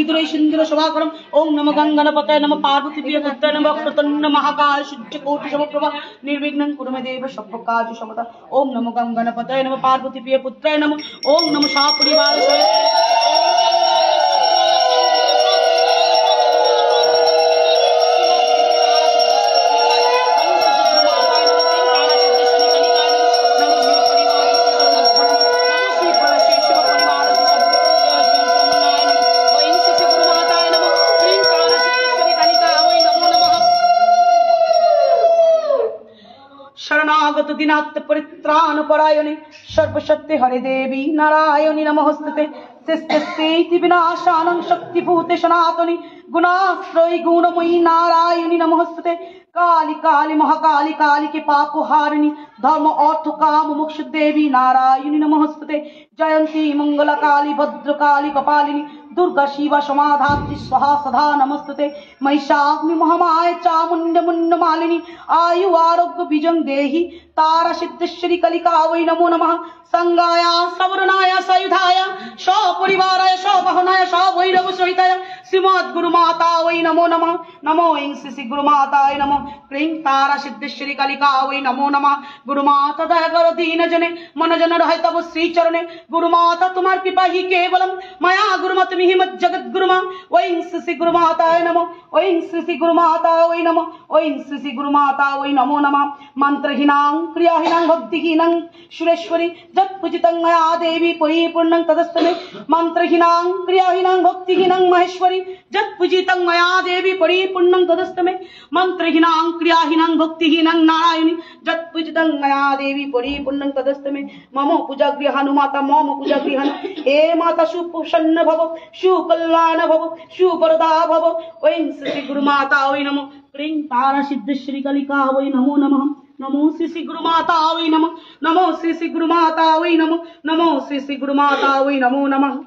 विदुरै सिंधुर शोभाकरम ओम नमो गंगणपतये नमः पार्वतीप्रिय पुत्राय नमः वक्रतुंड महाकाय सूर्यकोटि समप्रभा निर्विघ्नं कुरु मे देव सर्वकार्येषु सर्वदा ओम नमो गंगणपतये नमः पार्वतीप्रिय पुत्राय नमः ओम नमो सपरिवार शरणागत दिनात् परित्राण परायणे सर्वशक्ति हरे देवी नारायणी नमोस्तुते शिष्टस्येति विनाशानं शक्तिभूते सनातनी गुणाश्रयी गुणमयी नारायणी नमोस्तुते काली काली महाकाली काली के पापहारिणी धर्म अर्थ काम मोक्ष देवी नारायणी नमोस्तुते जयंती मंगला काली भद्रकाली कपालिनी दुर्गा शिवा समाधात्री स्वाहा सदा नमस्तुते महिषाग्नि महामाय चामुंड मुंड मालिनी आयु आरोग्य बीजं देहि तारा सिद्धेश्वरी कलिका वै नमो नमः संगाय सवर्णाय सायुधाय सपरिवाराय सवाहनाय सवैरव सहिताय श्रीमद् गुरुमाता वै नमो नमः नमो ऐं श्री गुरुमाताय नमो क्लीं तारा सिद्धेश्वरी कलिका वै नमो नमः गुरुमाता दया करो दीन जने मन जन रहे तब श्री चरणे गुरुमाता तुम्हार कृपा ही केवलम मया गुरुमत मिहि मत जगत गुरुमा ओं श्री गुरुमाताय नमो ओं श्री गुरुमाता वै नमो ओं श्री गुरुमाता वै नमो नमः मंत्रहीनां क्रियाहीनां भक्तिहीनां सुरेश्वरी जत्पूजितं मया देवी परिपूर्णं तदस्तमे मंत्रहीनां क्रियाहीनां भक्तिहीनां महेश्वरी जत्पूजितं मया देवी परिपूर्णं तदस्तमे मंत्रहीनां क्रियाहीनां भक्तिहीनां नारायणी जत्पूजितं मया देवी परिपूर्णं तदस्तमे मम पूजा गृहानु माता मम पूजा गृहानु हे माता सुप्रसन्न भव सुकल्याण भव सुवरदा भव ओं श्री गुरुमाता वै नमो क्लीं तारा सिद्धेश्वरी कलिका वै नमो नमः नमो श्री गुरुमाता वै नमः नमो श्री गुरुमाता वै नमः नमो श्री गुरुमाता वै नमो नमः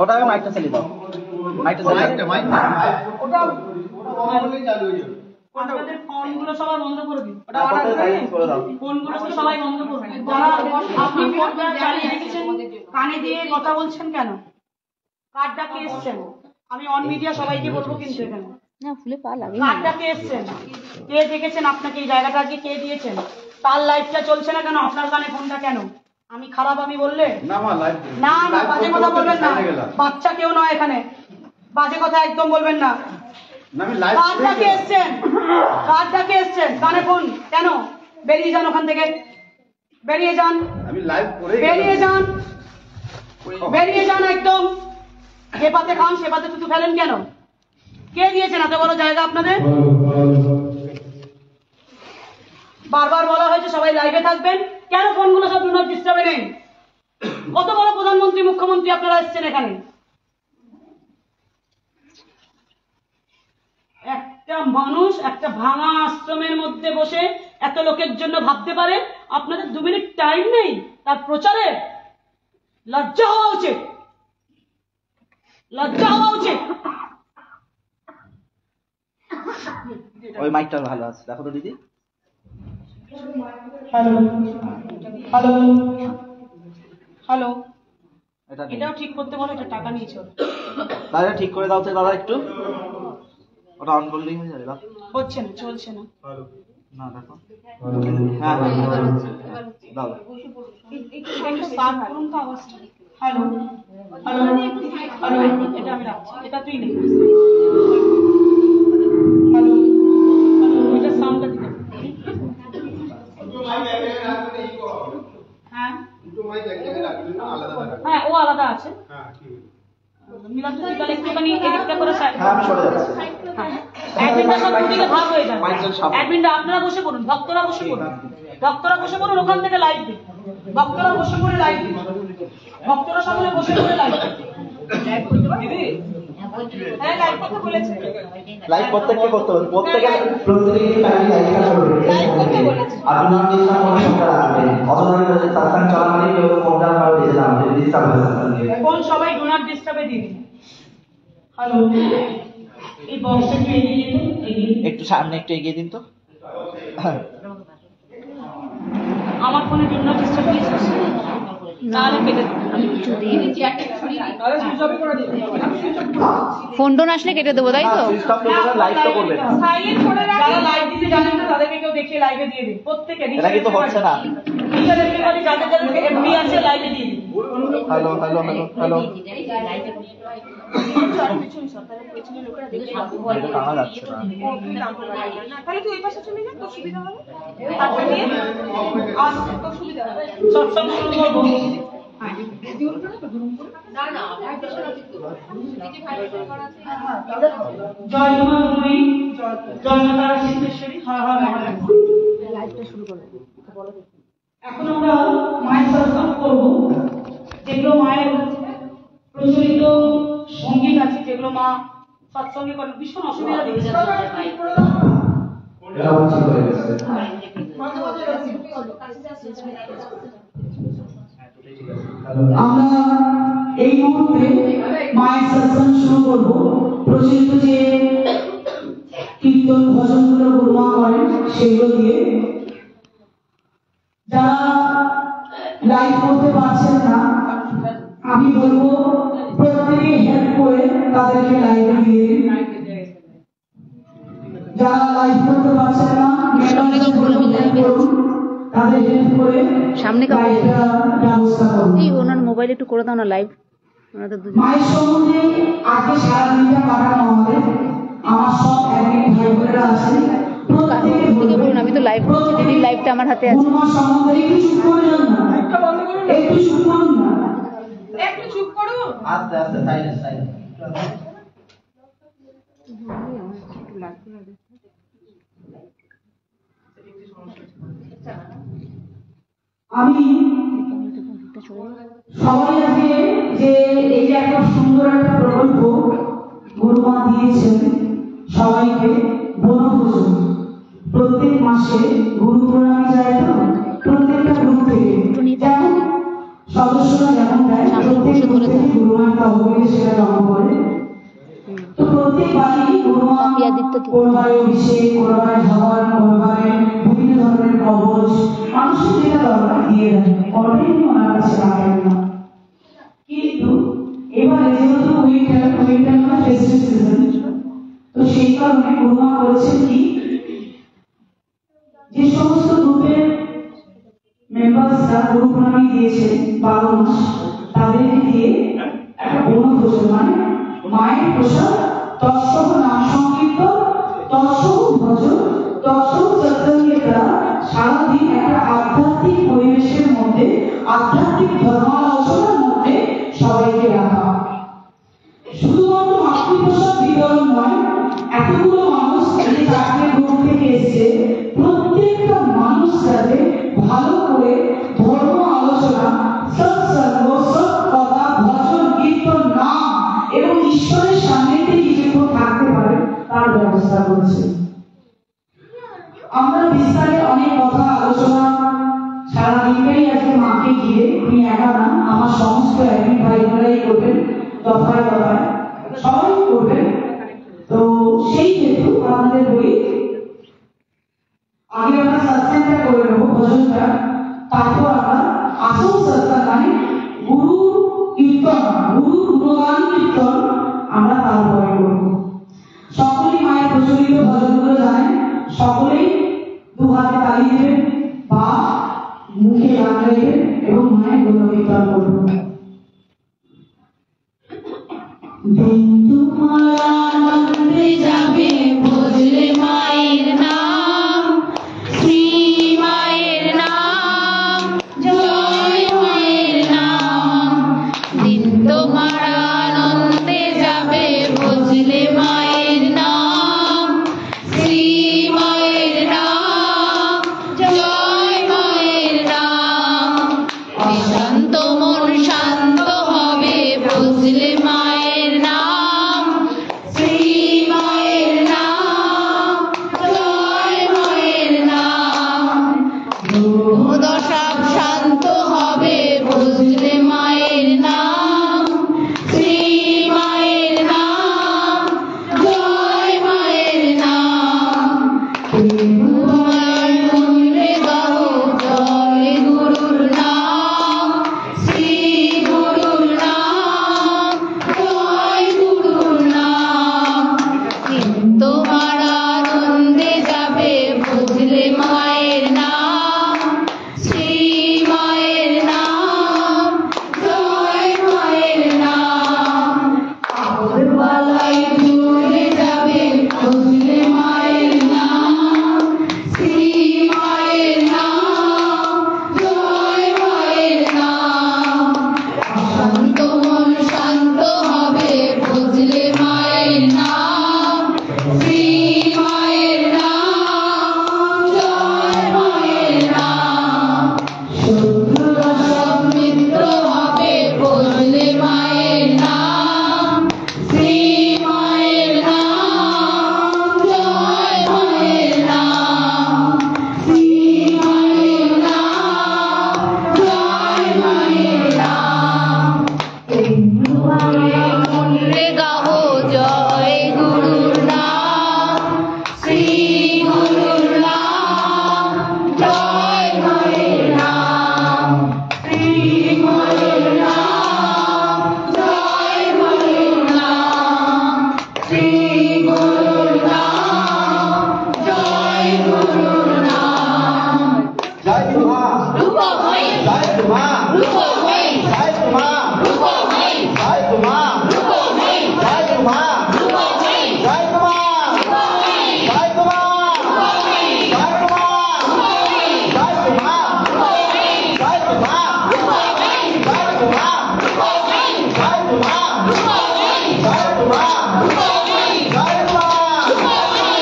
ওটাকে মাইকটা চালিয়ে দাও, মাইকটা চালিয়ে দাও। আপনাদের ফোনগুলো সবাই বন্ধ করে দিন। ফোনগুলো সবাই বন্ধ করবেন। আপনি ফোনটা চালিয়ে রেখেছেন, কানে দিয়ে কথা বলছেন কেন? কার ডাকে এসছেন? আমি অন মিডিয়া সবাইকে বলবো কিন্তু এখানে না ফুলে পা লাগে কার ডাকে এসছেন? কে দেখেছেন আপনাকে এই জায়গাটা আজকে কে দিয়েছেন? তার লাইফটা চলছে না কেন? আপনার কানে ফোনটা কেন? আমি খারাপ আমি বললে না না, বাজে কথা বলবেন না। বাচ্চা কেউ নয় এখানে, বাজে কথা একদম বলবেন না। কার ডাকে এসছেন? কার ডাকে এসছেন? কানে ফোন কেন? বেরিয়ে যান ওখান থেকে, বেরিয়ে যান, বেরিয়ে যান, বেরিয়ে যান একদম। যে পাতে খান সে পাতে থুতু ফেলেন কেন? কে দিয়েছেন এত বড় জায়গা আপনাদের? বারবার বলা হয়েছে সবাই লাইভে থাকবেন, কেন ফোনগুলো সব ডু নট ডিস্টার্বে নেই? কত বড় প্রধানমন্ত্রী মুখ্যমন্ত্রী আপনারা এসছেন এখানে? একটা মানুষ একটা ভাঙা আশ্রমের মধ্যে বসে এত লোকের জন্য ভাবতে পারে, আপনাদের 2 মিনিট টাইম নেই তার প্রচারে? লজ্জা হওয়া উচিত, লজ্জা হওয়া উচিত। ওই মাইকটা ভালো আছে, দেখো তো দিদি। হ্যালো হ্যালো হ্যালো, এটা এটাও ঠিক করতে বলো, এটা টাকা নিয়েছো। দাদা ঠিক করে দাও তো দাদা একটু, ওটা অন করলেই হয়ে যাবে। হচ্ছে না, চলছে না। না দেখো, হ্যাঁ দাও। একটু স্টার্ট করুন তো আওয়াজটা। হ্যালো হ্যালো হ্যালো, এটা আমি রাখছি, এটা তুই নে। হ্যালো হ্যালো, এটা সাউন্ডটা দিতে হবে। হ্যাঁ হ্যাঁ, ও আলাদা আছে। মিলাদ তুই তাহলে একটুখানি এদিকটা করে সাইড। হ্যাঁ আমি সরে যাচ্ছি। অ্যাডমিনরা সব দুদিকে ভাগ হয়ে যাবে। অ্যাডমিনরা আপনারা বসে পড়ুন, ভক্তরা বসে পড়ুন, ভক্তরা বসে পড়ুন, ওখান থেকে লাইভ দিন। ভক্তরা বসে পড়ে লাইভ দিন, ভক্তরা সকলে বসে পড়ে লাইভ দিদি। হ্যাঁ লাইভ কথা বলেছে, লাইভ প্রত্যেককে করতে হবে, প্রত্যেকে প্রত্যেককে লাইভটা করবে। লাইভ কথা বলেছে। আপনি ডিস্টার্ব করে ফোনটা রাখবেন, অথবা সাবস্ক্রাইব চলাকালীন কেউ ফোনটা কারো দিয়ে দাও, ডিস্টার্ব হয়ে যাচ্ছে। ফোন সবাই ডু নট ডিস্টার্বে দিন। হ্যালো, এই বক্সটা একটু এগিয়ে দিন, এগিয়ে। একটু সামনে একটু এগিয়ে দিন তো। আমার ফোনে ডু নট ডিস্টার্ব দিয়েছিস? তাহলে কেটে দেবো। আমি কিছু দিইনি। ফোন টোন আসলে কেটে দেবো, তাই তো? সুইচ অফ করে লাইভটা করবেন। সাইলেন্ট করে রাখুন। যারা লাইভ দিতে জানেন না তাদেরকে কেউ দেখিয়ে লাইভে দিয়ে দিন। প্রত্যেকে এটা কিন্তু হচ্ছে না। যাদের এমবি আছে লাইভে দিয়ে দিন। হ্যালো হ্যালো হ্যালো হ্যালো, এটা টানা যাচ্ছে না। তাহলে তুই ওই পাশে চলে যা, তোর সুবিধা হবে। তারপর দিয়ে আসতে তোর সুবিধা হবে। সবসময় শুরু করবো। জয় মা জয় মাতা সিদ্ধেশ্বরী, হর হর মহাদেব। এখন আমরা মায়ের সৎসঙ্গ করবো, যেগুলো মায়ের প্রচলিত সঙ্গীত আছে, যেগুলো মা সৎসঙ্গে করেন। ভীষণ অসুবিধা দিচ্ছে। এটা ঠিক হয়ে গেছে। আমরা এই মুহূর্তে মায়ের সৎসঙ্গ শুরু করব। প্রচলিত যে কীর্তন ভজনগুলো গুরুমা করেন সেগুলো দিয়ে। যারা লাইভ করতে পারছেন না, আমি বলবো প্রত্যেকে হেল্প করে তাদেরকে লাইভে দিয়ে দিন। যারা লাইভ করতে পারছেন না, সামনে কাউকে বলুন, আমি লাইভে আছি। তাদের হেল্প করে সামনে কাউকে বলুন। লাইভটা ব্যবস্থা করুন। এই ওনার মোবাইল একটু করে দাও না লাইভ, ওনাদের দুজন। মায়ের সম্বন্ধে আজকে সারাদিনটা কাটানো আমাদের, আমার সব অ্যাডমিন ভাই বোনেরা আছেন, প্রত্যেকে থেকে বলুন, আমি তো লাইভ করছি, দিদির লাইভটা আমার হাতে আছে। মা সম্বন্ধে একটু চুপ করে যান না, একটু চুপ করুন না, একটু চুপ করুন। আস্তে আস্তে সাইলেন্ট সাইলেন্ট। আমি সবাই আজকে যে এই যে এত সুন্দর একটা প্রকল্প গুরুমা দিয়েছেন সবাইকে বনভোজন প্রত্যেক মাসে গুরু প্রণামী যায় তো প্রত্যেকটা গ্রুপ থেকে যেমন সদস্যরা যেমন দেয় প্রত্যেক গ্রুপ থেকে গুরুমার তহবিলে সেটা জমা করে। তো প্রত্যেকবারই গুরুমা কোনোবারে অভিষেক কোনোবারে ঝড় কোনোবারে বিভিন্ন ধরনের কবচ মানুষের যেটা দরকার দিয়ে দেয় অলরেডি ওনার কাছে রাখেন না। কিন্তু এবারে যেহেতু উইন্টার মানে ফেস্টিভ সিজন, তো সেই কারণে গুরুমা করেছেন কি যে সমস্ত গ্রুপের মেম্বার্সরা গুরু প্রণামী দিয়েছেন 12 মাস তাদেরকে দিয়ে একটা বনভোজন মানে মায়ের প্রসাদ তৎসহ নাম সংকীর্তন তৎসহ ভজন তৎসহ চৈতন্যের দ্বারা সারাদিন একটা আধ্যাত্মিক পরিবেশের মধ্যে আধ্যাত্মিক ধর্মালোচনার মধ্যে সবাইকে রাখা। শুধুমাত্র মাতৃপ্রসাদ বিতরণ নয়, এতগুলো মানুষ এই 4টে গ্রুপ থেকে এসছে, প্রত্যেকটা মানুষ যাতে ভালো করে ধর্ম আলোচনা সৎসঙ্গ সৎকথা ভজন কীর্তন নাম এবং ঈশ্বরের সান্নিধ্যে কিছুক্ষণ থাকতে পারে তার ব্যবস্থা করেছে। আমরা বিস্তারে অনেক কথা আলোচনা সারাদিনটাই আজকে মাকে গিয়ে আমি একা না আমার সমস্ত অ্যাডমিন ভাই বোনেরাই করবেন, দফায় দফায় সবাই করবেন। তো সেই হেতু আপনাদের বলি আগে আমরা সৎসঙ্গটা করে নেবো ভজনটা, তারপর আমরা আসল সৎসঙ্গ মানে গুরু কীর্তন গুরু গুণগান কীর্তন আমরা তারপরে করবো। সকলেই মায়ের প্রচলিত ভজনগুলো জানেন, সকলেই দু হাতে তালি দেবেন বা মুখে গান গাইবেন এবং মায়ের গুণ কীর্তন করবেন। দিন তোমার আনন্দে যাবে ভজলে মায়ের নাম, শ্রী মায়ের নাম, জয় মায়ের নাম। দিন তোমার আনন্দে যাবে ভজলে মায়ের নাম, শ্রী মায়ের নাম, জয় মায়ের নাম। শান্ত মন শান্ত হবে ভজলে মায়ের নাম, শ্রী মায়ের নাম, জয় মায়ের নাম। দশা শান্ত হবে ভজলে মায়ের নাম, শ্রী মায়ের নাম, জয় মায়ের নাম। মনে গাও জয় গুরুর নাম, শ্রী গুরুর নাম, জয় গুরুর নাম। তোমার আনন্দে যাবে ভজলে মায়ের নাম, শ্রী মায়ের নাম, জয় মায়ের নাম। আগরবালাই জুড়ে যাবে ভজলে মায়ের নাম, শ্রী মায়ের নাম, জয় মায়ের নাম। শান্ত মন শান্ত হবে ভজলে মায়ের নাম, শ্রী মায়ের নাম, জয় মায়ের নাম। শত্রুরা সব মিত্র হবে ভজলে মায়ের নাম, শ্রী মায়ের নাম, জয় মায়ের নাম। শ্রী মায়ের নাম, জয় মায়ের নাম। মনে গাও জয় গুরুর নাম, শ্রী গুরুর নাম, জয় মায়ের নাম। শ্রী মায়ের নাম, জয় মায়ের নাম। শ্রী গুরুর নাম, জয় গুরুর নাম। জয় মা রূপময়ী জয় মা রূপময়ী জয় মা রূপময়ী জয় মা রূপময়ী জয় মা রূপময়ী জয় মা রূপময়ী জয় মা রূপময়ী জয় মা জয় মা রূপময়ী জয় মা রূপময়ী জয় মা রূপময়ী জয় মা রূপময়ী জয় মা রূপময়ী জয় মা Rupmoyee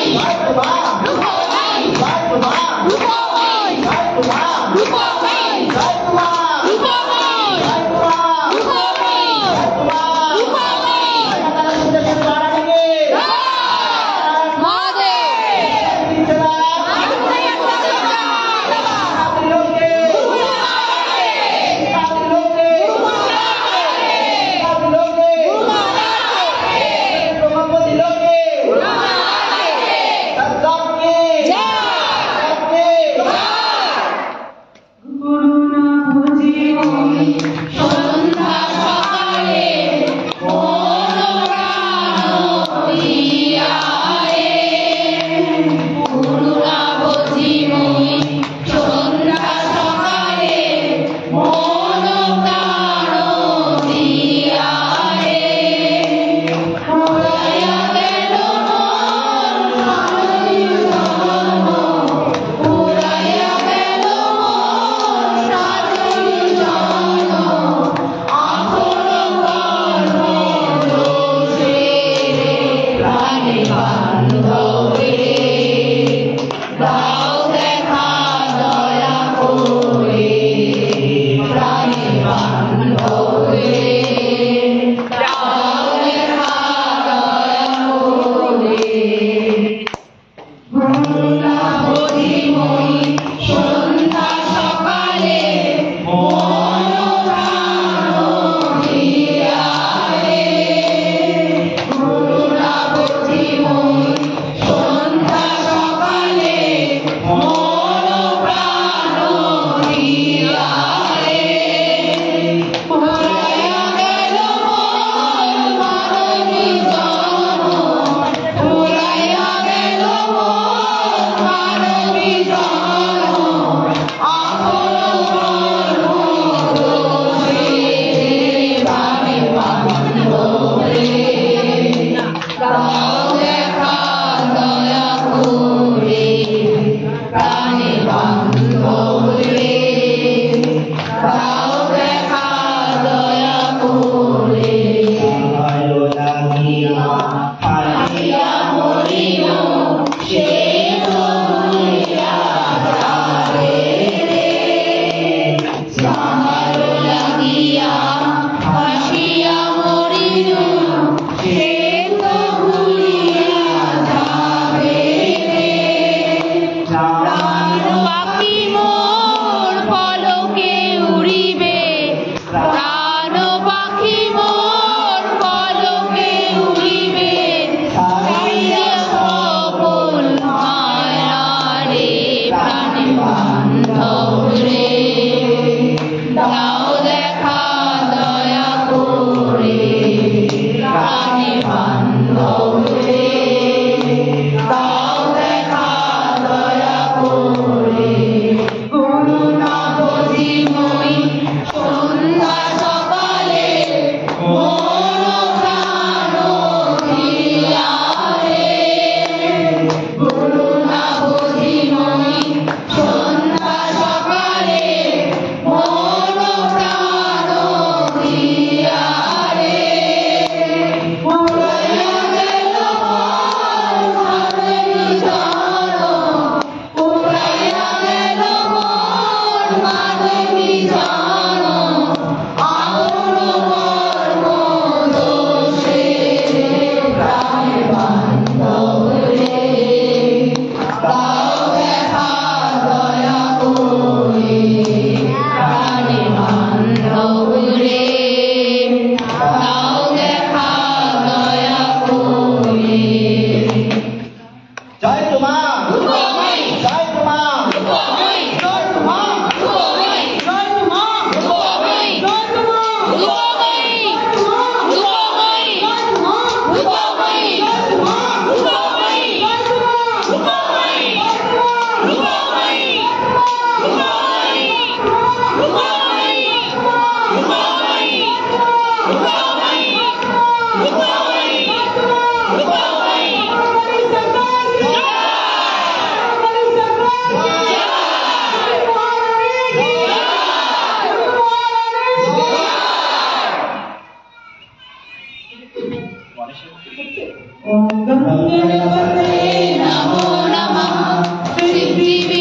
Om Gangapate Namo Namah Siddhi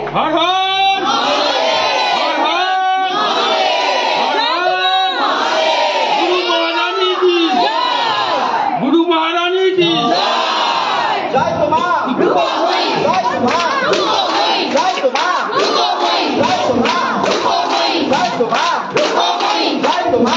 Har Har Har Har গুরু মহারানী কি গুরু মহারানী কি জয় তোমা জয় তোমা জয় তোমা জয় তোমা জয় তোমা জয় তোমা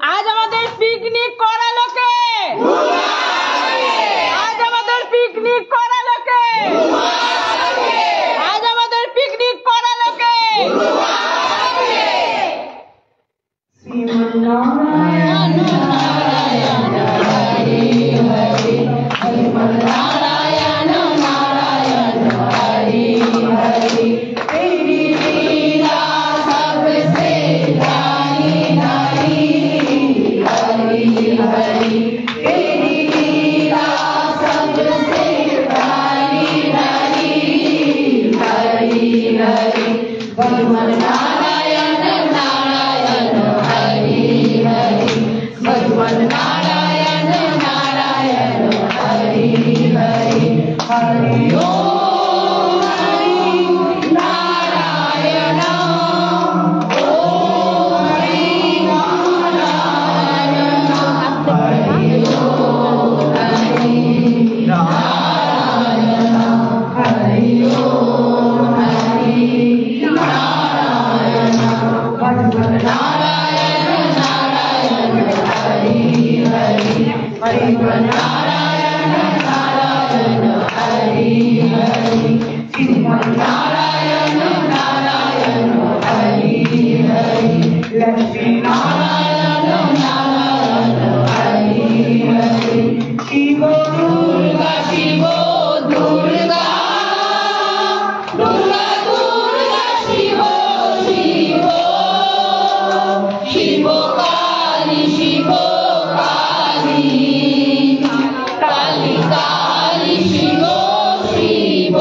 আজ আমাদের পিকনিক করালো কে? আজ আমাদের পিকনিক করালো কে? আজ আমাদের পিকনিক করালো কে? কালী কালী শিব শিব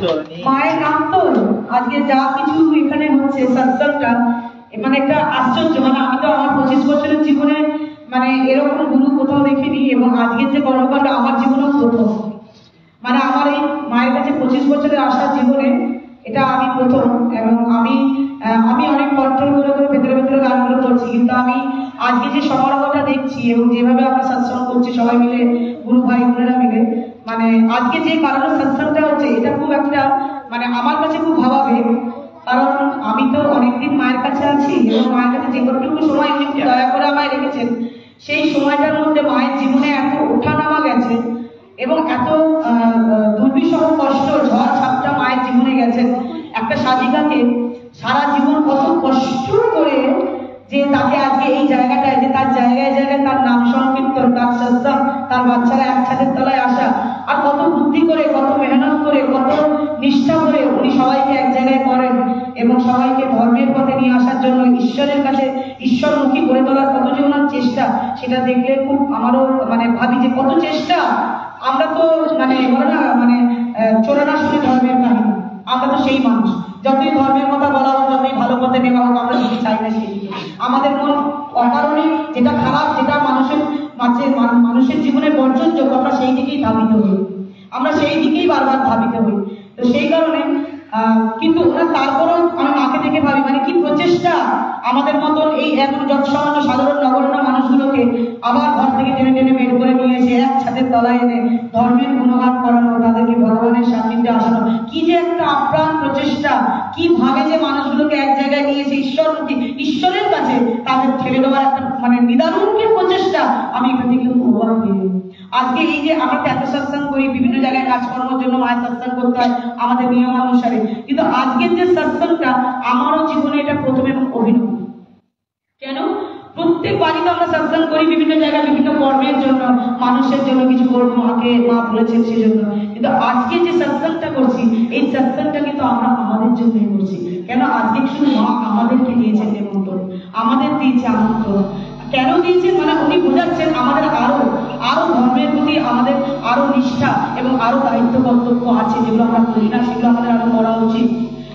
কিছু বলেনি। মায়ের নাম তো আজকে যা কিছু এখানে হচ্ছে সৎসঙ্গটা মানে একটা আশ্চর্য, মানে আমি তো আমার 25 বছরের জীবনে মানে এরকম গুরু কোথাও দেখিনি, এবং আজকের যে কর্মকাণ্ড আমার জীবনেও প্রথম। মানে আমার এই মায়ের কাছে 25 বছরের আসার জীবনে এটা আমি প্রথম, এবং আমি অনেক কন্ট্রোল করে ভেতরে ভেতরে গানগুলো করছি, কিন্তু আমি আজকে যে সমারোহটা দেখছি এবং যেভাবে আমরা সৎসঙ্গ করছি সবাই মিলে, গুরু ভাই বোনেরা মিলে, মানে আজকে যে কারণে সৎসঙ্গটা হচ্ছে এটা খুব একটা মানে আমার কাছে খুব ভাবাবেগ। কারণ আমি তো অনেকদিন মায়ের কাছে আছি, এবং মায়ের কাছে যে কতটুকু সময় উনি দয়া করে আমায় রেখেছেন, সেই সময়টার মধ্যে মায়ের জীবনে এত ওঠানামা গেছে এবং এত দুর্বিষহ কষ্ট ঝড় ঝাপটা মায়ের জীবনে গেছেন। একটা সাধিকাকে সারা জীবন কত কষ্ট করে যে তাকে আজকে এই জায়গাটায়, যে তার জায়গায় জায়গায় তার নাম সংকীর্তন, তার সৎসঙ্গ, তার বাচ্চারা এক ছাদের তলায় আসা, আর কত বুদ্ধি করে, কত মেহনত করে, কত নিষ্ঠা করে উনি সবাইকে এক জায়গায় করেন এবং সবাইকে ধর্মের পথে নিয়ে আসার জন্য ঈশ্বরের কাছে ঈশ্বরমুখী করে তোলার কত যে ওনার চেষ্টা, সেটা দেখলে খুব আমারও মানে ভাবি যে কত চেষ্টা। আমরা তো মানে বলে না মানে চোরানা শুনে ধর্মের কাহিনী, আমরা তো সেই মানুষ, যতই ধর্মের কথা বলা হোক, যতই ভালো পথে নেওয়া হোক, আমরা যদি চাই না সেই দিকে আমাদের মন অকারণে যেটা খারাপ, যেটা মানুষের জীবনে বর্জনযোগ্য, আমরা সেই দিকেই ধাবিত হই, আমরা সেই দিকেই বারবার ধাবিত হই। তো সেই কারণে কিন্তু ওরা তারপরেও আমি মাকে দেখে ভাবি মানে কি প্রচেষ্টা আমাদের মতন এই এত যৎসামান্য সাধারণ নগণ্য মানুষগুলোকে আবার ঘর থেকে টেনে টেনে বের করে নিয়ে এসে এক ছাদের তলায় এনে ধর্মের গুণগান করানো, তাদেরকে ভগবানের সান্নিধ্যে আসানো, কি যে একটা আপ্রাণ প্রচেষ্টা, কিভাবে যে মানুষগুলোকে এক জায়গায় নিয়ে এসে ঈশ্বরের কাছে তাদের ঠেলে দেওয়ার একটা মানে নিদারুণের প্রচেষ্টা, আমি এখান থেকে খুব অবাক হয়ে যাই। আজকে এই যে আমরা এত সৎসঙ্গ করি, বিভিন্ন জায়গায় কাজকর্মের জন্য মায়ের সৎসঙ্গ করতে হয় আমাদের নিয়মানুসারে, কিন্তু আজকের যে সৎসঙ্গটা আমারও জীবনে এটা প্রথম এবং অভিনব। কেন? প্রত্যেক বাড়িতে আমরা সৎসঙ্গ করি বিভিন্ন জায়গায় বিভিন্ন কর্মের জন্য, মানুষের জন্য কিছু করবো, মাকে মা বলেছেন সেজন্য, কিন্তু আজকে যে সৎসঙ্গটা করছি এই সৎসঙ্গটা কিন্তু আমরা আমাদের জন্যই করছি। কেন? আজকে শুধু মা আমাদেরকে দিয়েছেন নিমন্ত্রণ, আমাদের দিয়েছে আমন্ত্রণ। কেন দিয়েছেন? মানে উনি বোঝাচ্ছেন আমাদের আরো ধর্মের প্রতি আমাদের আরো নিষ্ঠা এবং আরো দায়িত্ব কর্তব্য আছে, যেগুলো আমরা করি না, সেগুলো আমাদের আরো করা উচিত।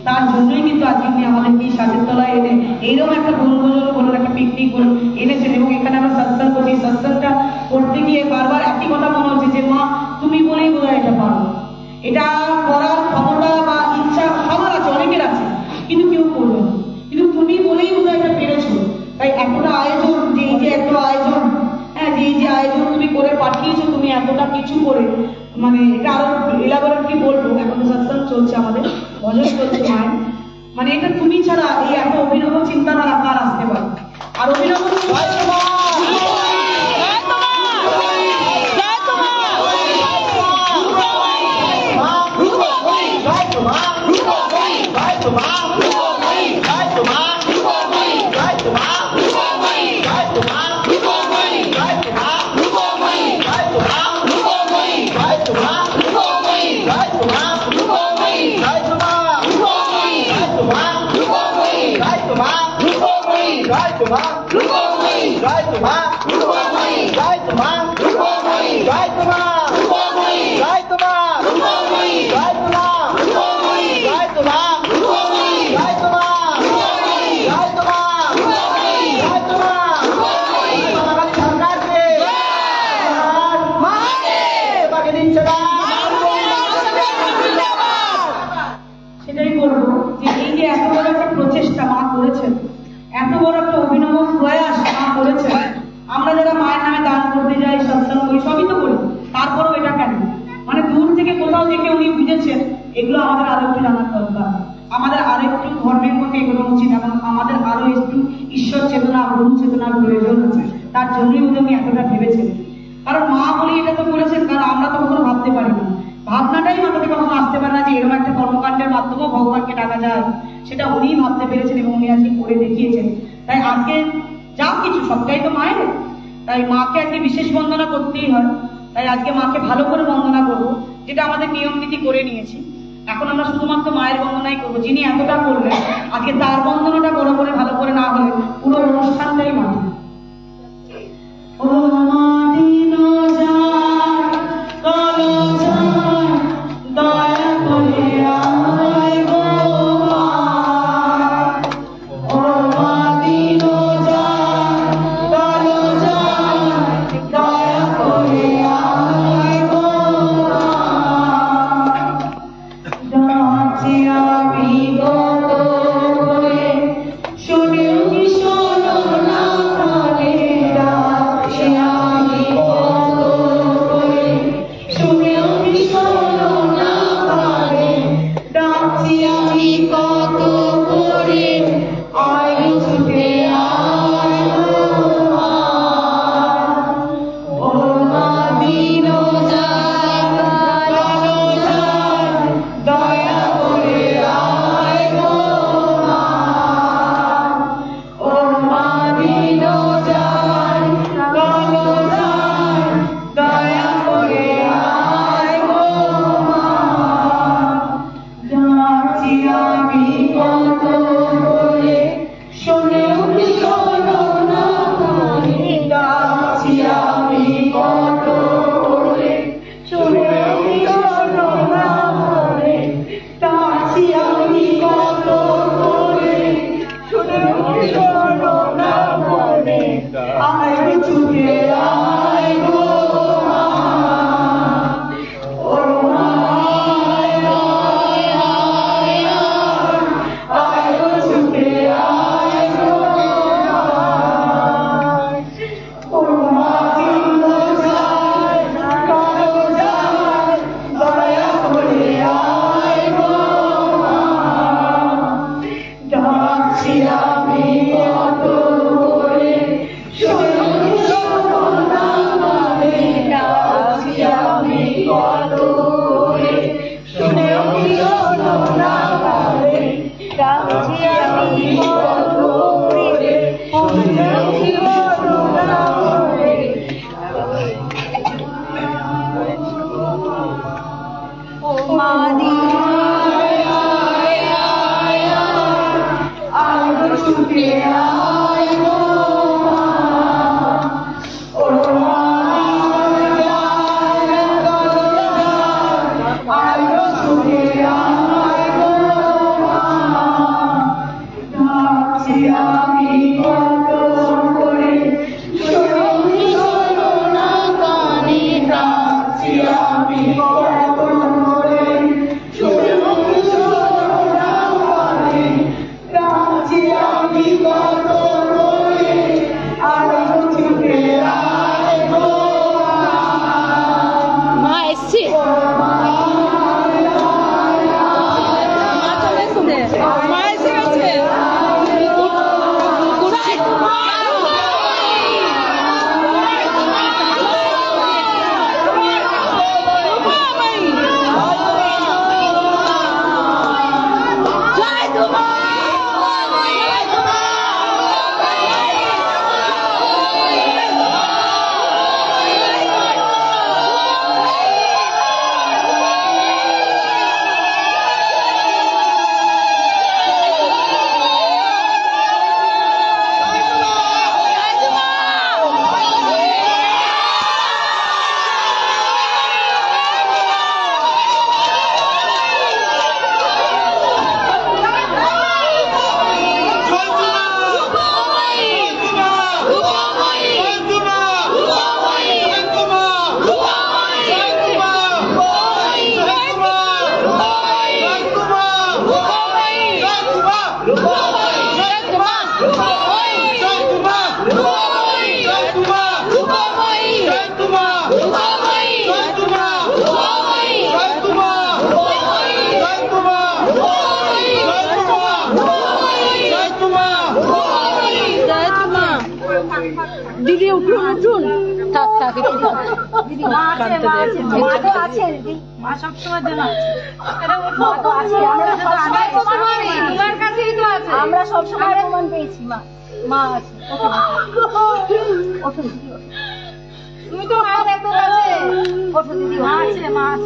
তার জন্যই কিন্তু আজকে উনি আমাদেরকে এই সাজের তলায় এনে এইরকম একটা বনভোজন বলুন, একটা পিকনিক বলুন এনেছেন, এবং এখানে আমরা সৎসঙ্গ করছি। সৎসঙ্গটা করতে গিয়ে বারবার একই কথা মনে হচ্ছে যে মা তুমি বলেই বোধহয় এটা পারো, এটা করার ক্ষমতা বা ইচ্ছা সবার আছে, অনেকের আছে, কিন্তু কেউ করবে না, কিন্তু তুমি বলেই বোধহয় এটা পেরেছো। তাই এতটা আয়োজন, যে এই যে এত আয়োজন, হ্যাঁ, যে এই যে আয়োজন তুমি করে পাঠিয়েছো, তুমি এতটা কিছু করে, মানে এটা আরো এলাবোরেট কি বলবো, এখন সৎসঙ্গ চলছে, আমাদের ভজন চলছে মায়ের, মানে এটা তুমি ছাড়া এই এত অভিনব চিন্তাধারা কার আসতে পারে? আর অভিনব সেটাই বলবো যে এই যে এত বড় একটা প্রচেষ্টা মা করেছেন, এত বড় একটা অভিনব প্রয়াস মা করেছেন, আমরা যারা মায়ের নামে দান করতে যাই, সৎসঙ্গ করি, সবই তো করি, তারপরেও এটা কেন? মানে দূর থেকে কোথাও থেকে উনি বুঝেছেন এগুলো আমাদের আরো একটু জানার দরকার, আমাদের আরো একটু ধর্মের মধ্যে এগুলো উচিত, এবং আমাদের আরো একটু ঈশ্বর চেতনা, গুরু চেতনার প্রয়োজন আছে। তার জন্যই উনি এতটা ভেবেছেন, কারণ মা বলে এটা তো করেছেন, কারণ আমরা তো কখনো ভাবতে পারি না, ভাবনাটাই মাথাতে কখনো আসতে পারে না যে এরকম একটা কর্মকাণ্ডের মাধ্যমেও ভগবানকে ডাকা যায়, সেটা উনিই ভাবতে পেরেছেন এবং উনি আজকে করে দেখিয়েছেন। তাই আজকে যা কিছু সবটাই তো মায়ের, তাই মাকে আজকে বিশেষ বন্দনা করতেই হয়। তাই আজকে মাকে ভালো করে বন্দনা করবো, যেটা আমাদের নিয়ম নীতি করে নিয়েছি। এখন আমরা শুধুমাত্র মায়ের বন্দনাই করবো, যিনি এতটা করলেন, আজকে তার বন্দনাটা বড় করে ভালো করে না হলে পুরো অনুষ্ঠানটাই মাটি। ও মাদিন যায়, কালো যায়, দয়া করে দিদি উঠুন উঠুন থাক থাক একটু থাক দিদি মা আছে মা তো আছে দিদি মা সব সময় জন্য আছে আরে মা তো আছে আমরা সব সময় তোমার কাছেই তো আছে আমরা সব সময় প্রমাণ পেয়েছি মা মা আছে ওঠো দিদি তুমি তো মা একদম আছে ওঠো দিদি মা আছে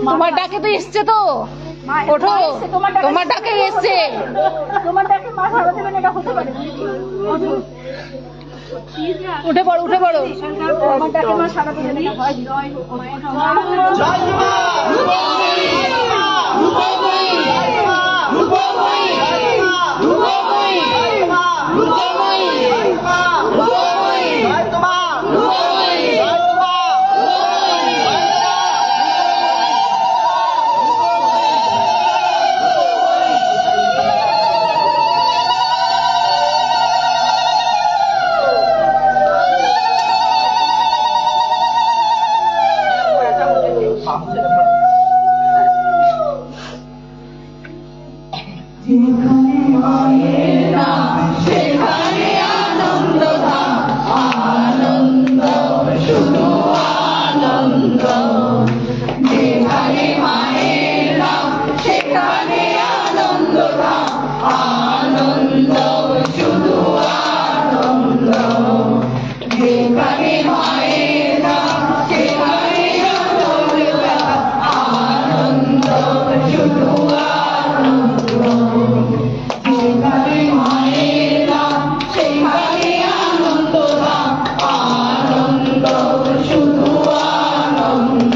তোমার ডাকে তো এসছে তো ওঠো তোমার ডাকে এসছে তোমার ডাকে মা সারা দেবেন এটা হতে পারে ওঠো উঠে পড়ো উঠে পড়ো আমার ডাকে মা সারা দেবেন এটা হয় জয় আনন্দ শুধু আনন্দ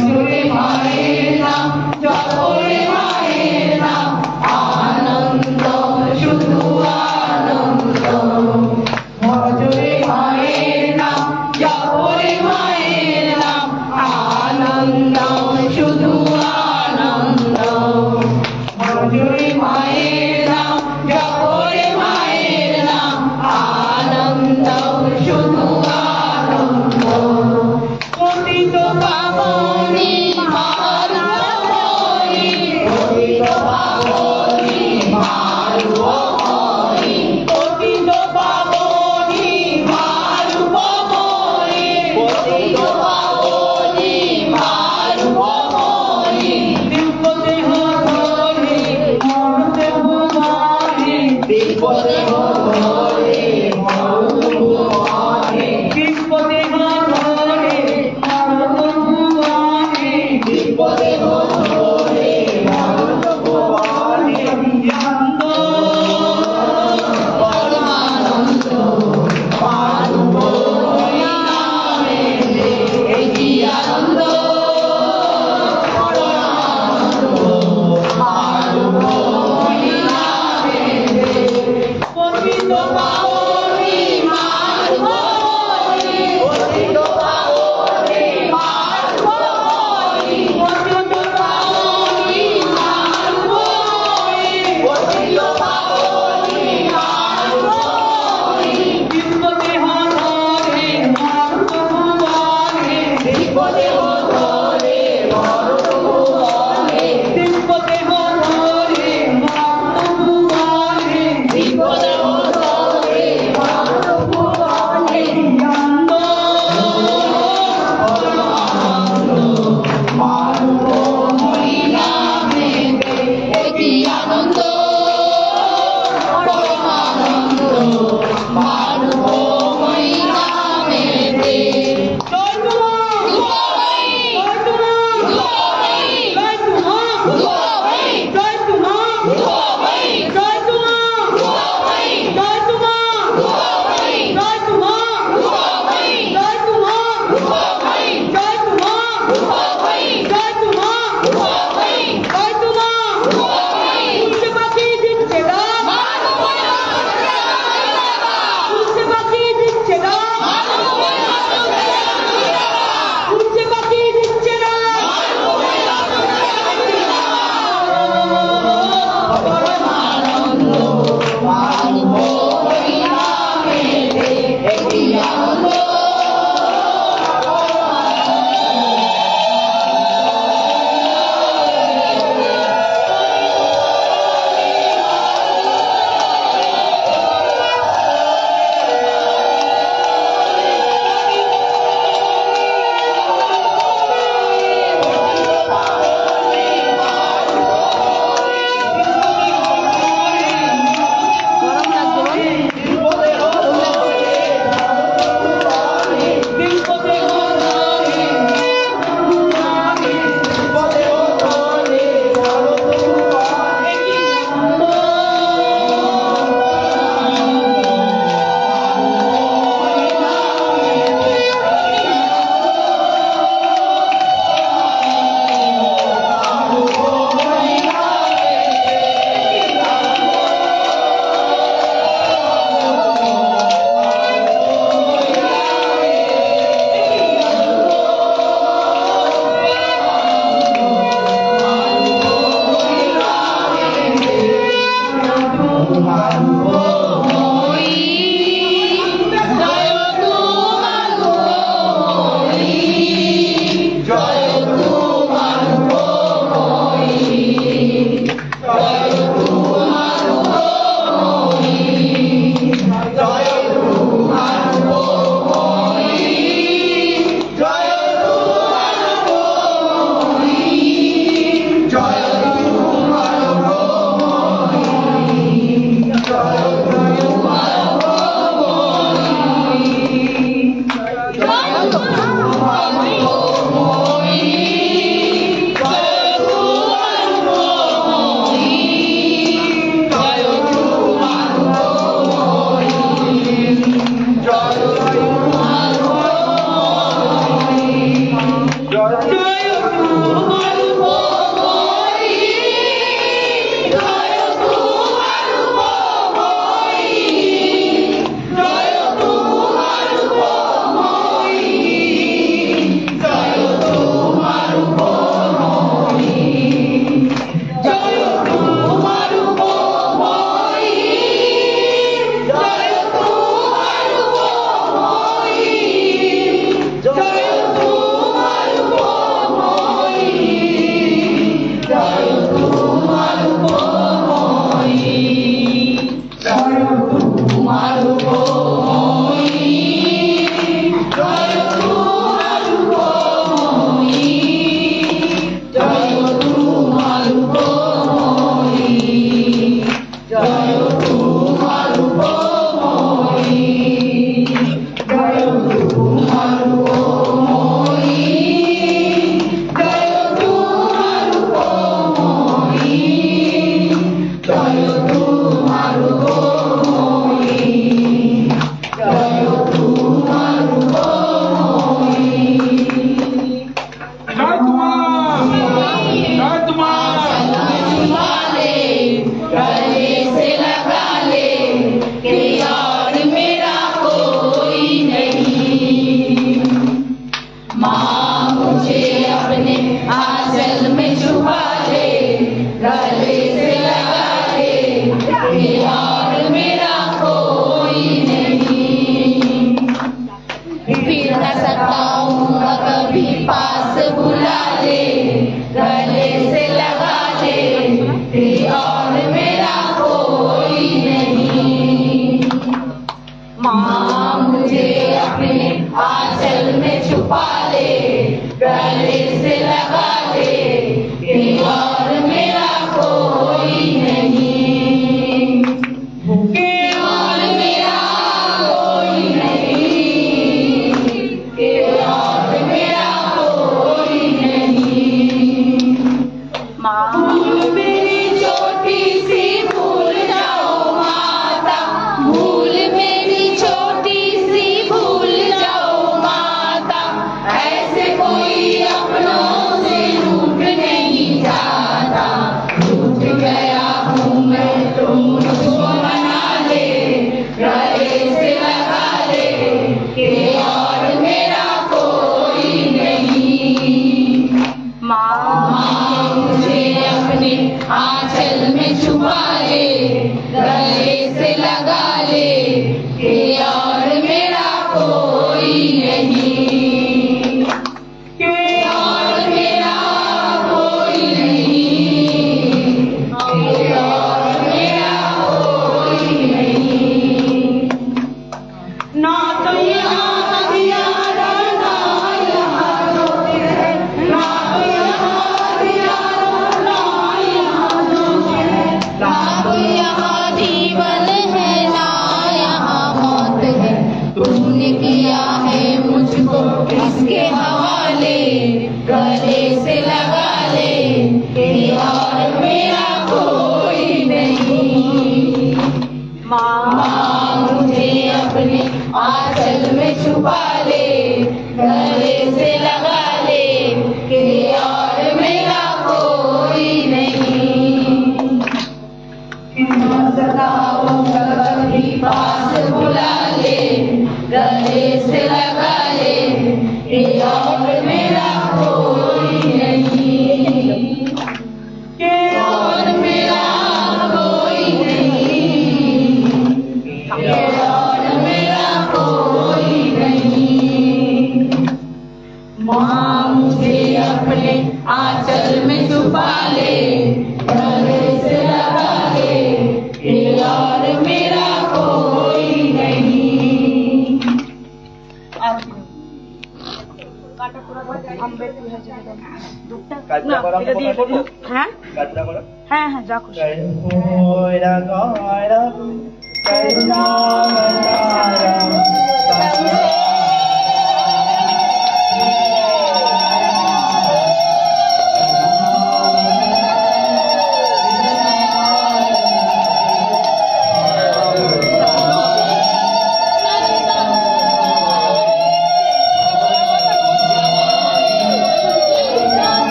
জয় মায়ের নাম জপরে মায়ের নাম আনন্দ শুধু আনন্দ ভজরে মায়ের নাম জপরে মায়ের নাম আনন্দ শুধু আনন্দ ভজরে মায়ের নাম জপরে মায়ের নাম আনন্দ শুধু আনন্দ পতিত পাবনী মারুবময়ী পতিত পাবনী মারুবময়ী পতিত পাবনী মারুবময়ী পতিত পাবনী মারুবময়ী বিপদে হরে মরতে ভুবনে বিপদে হরে মরতে ভুবনে বিপদে হরে মরতে ভুবনে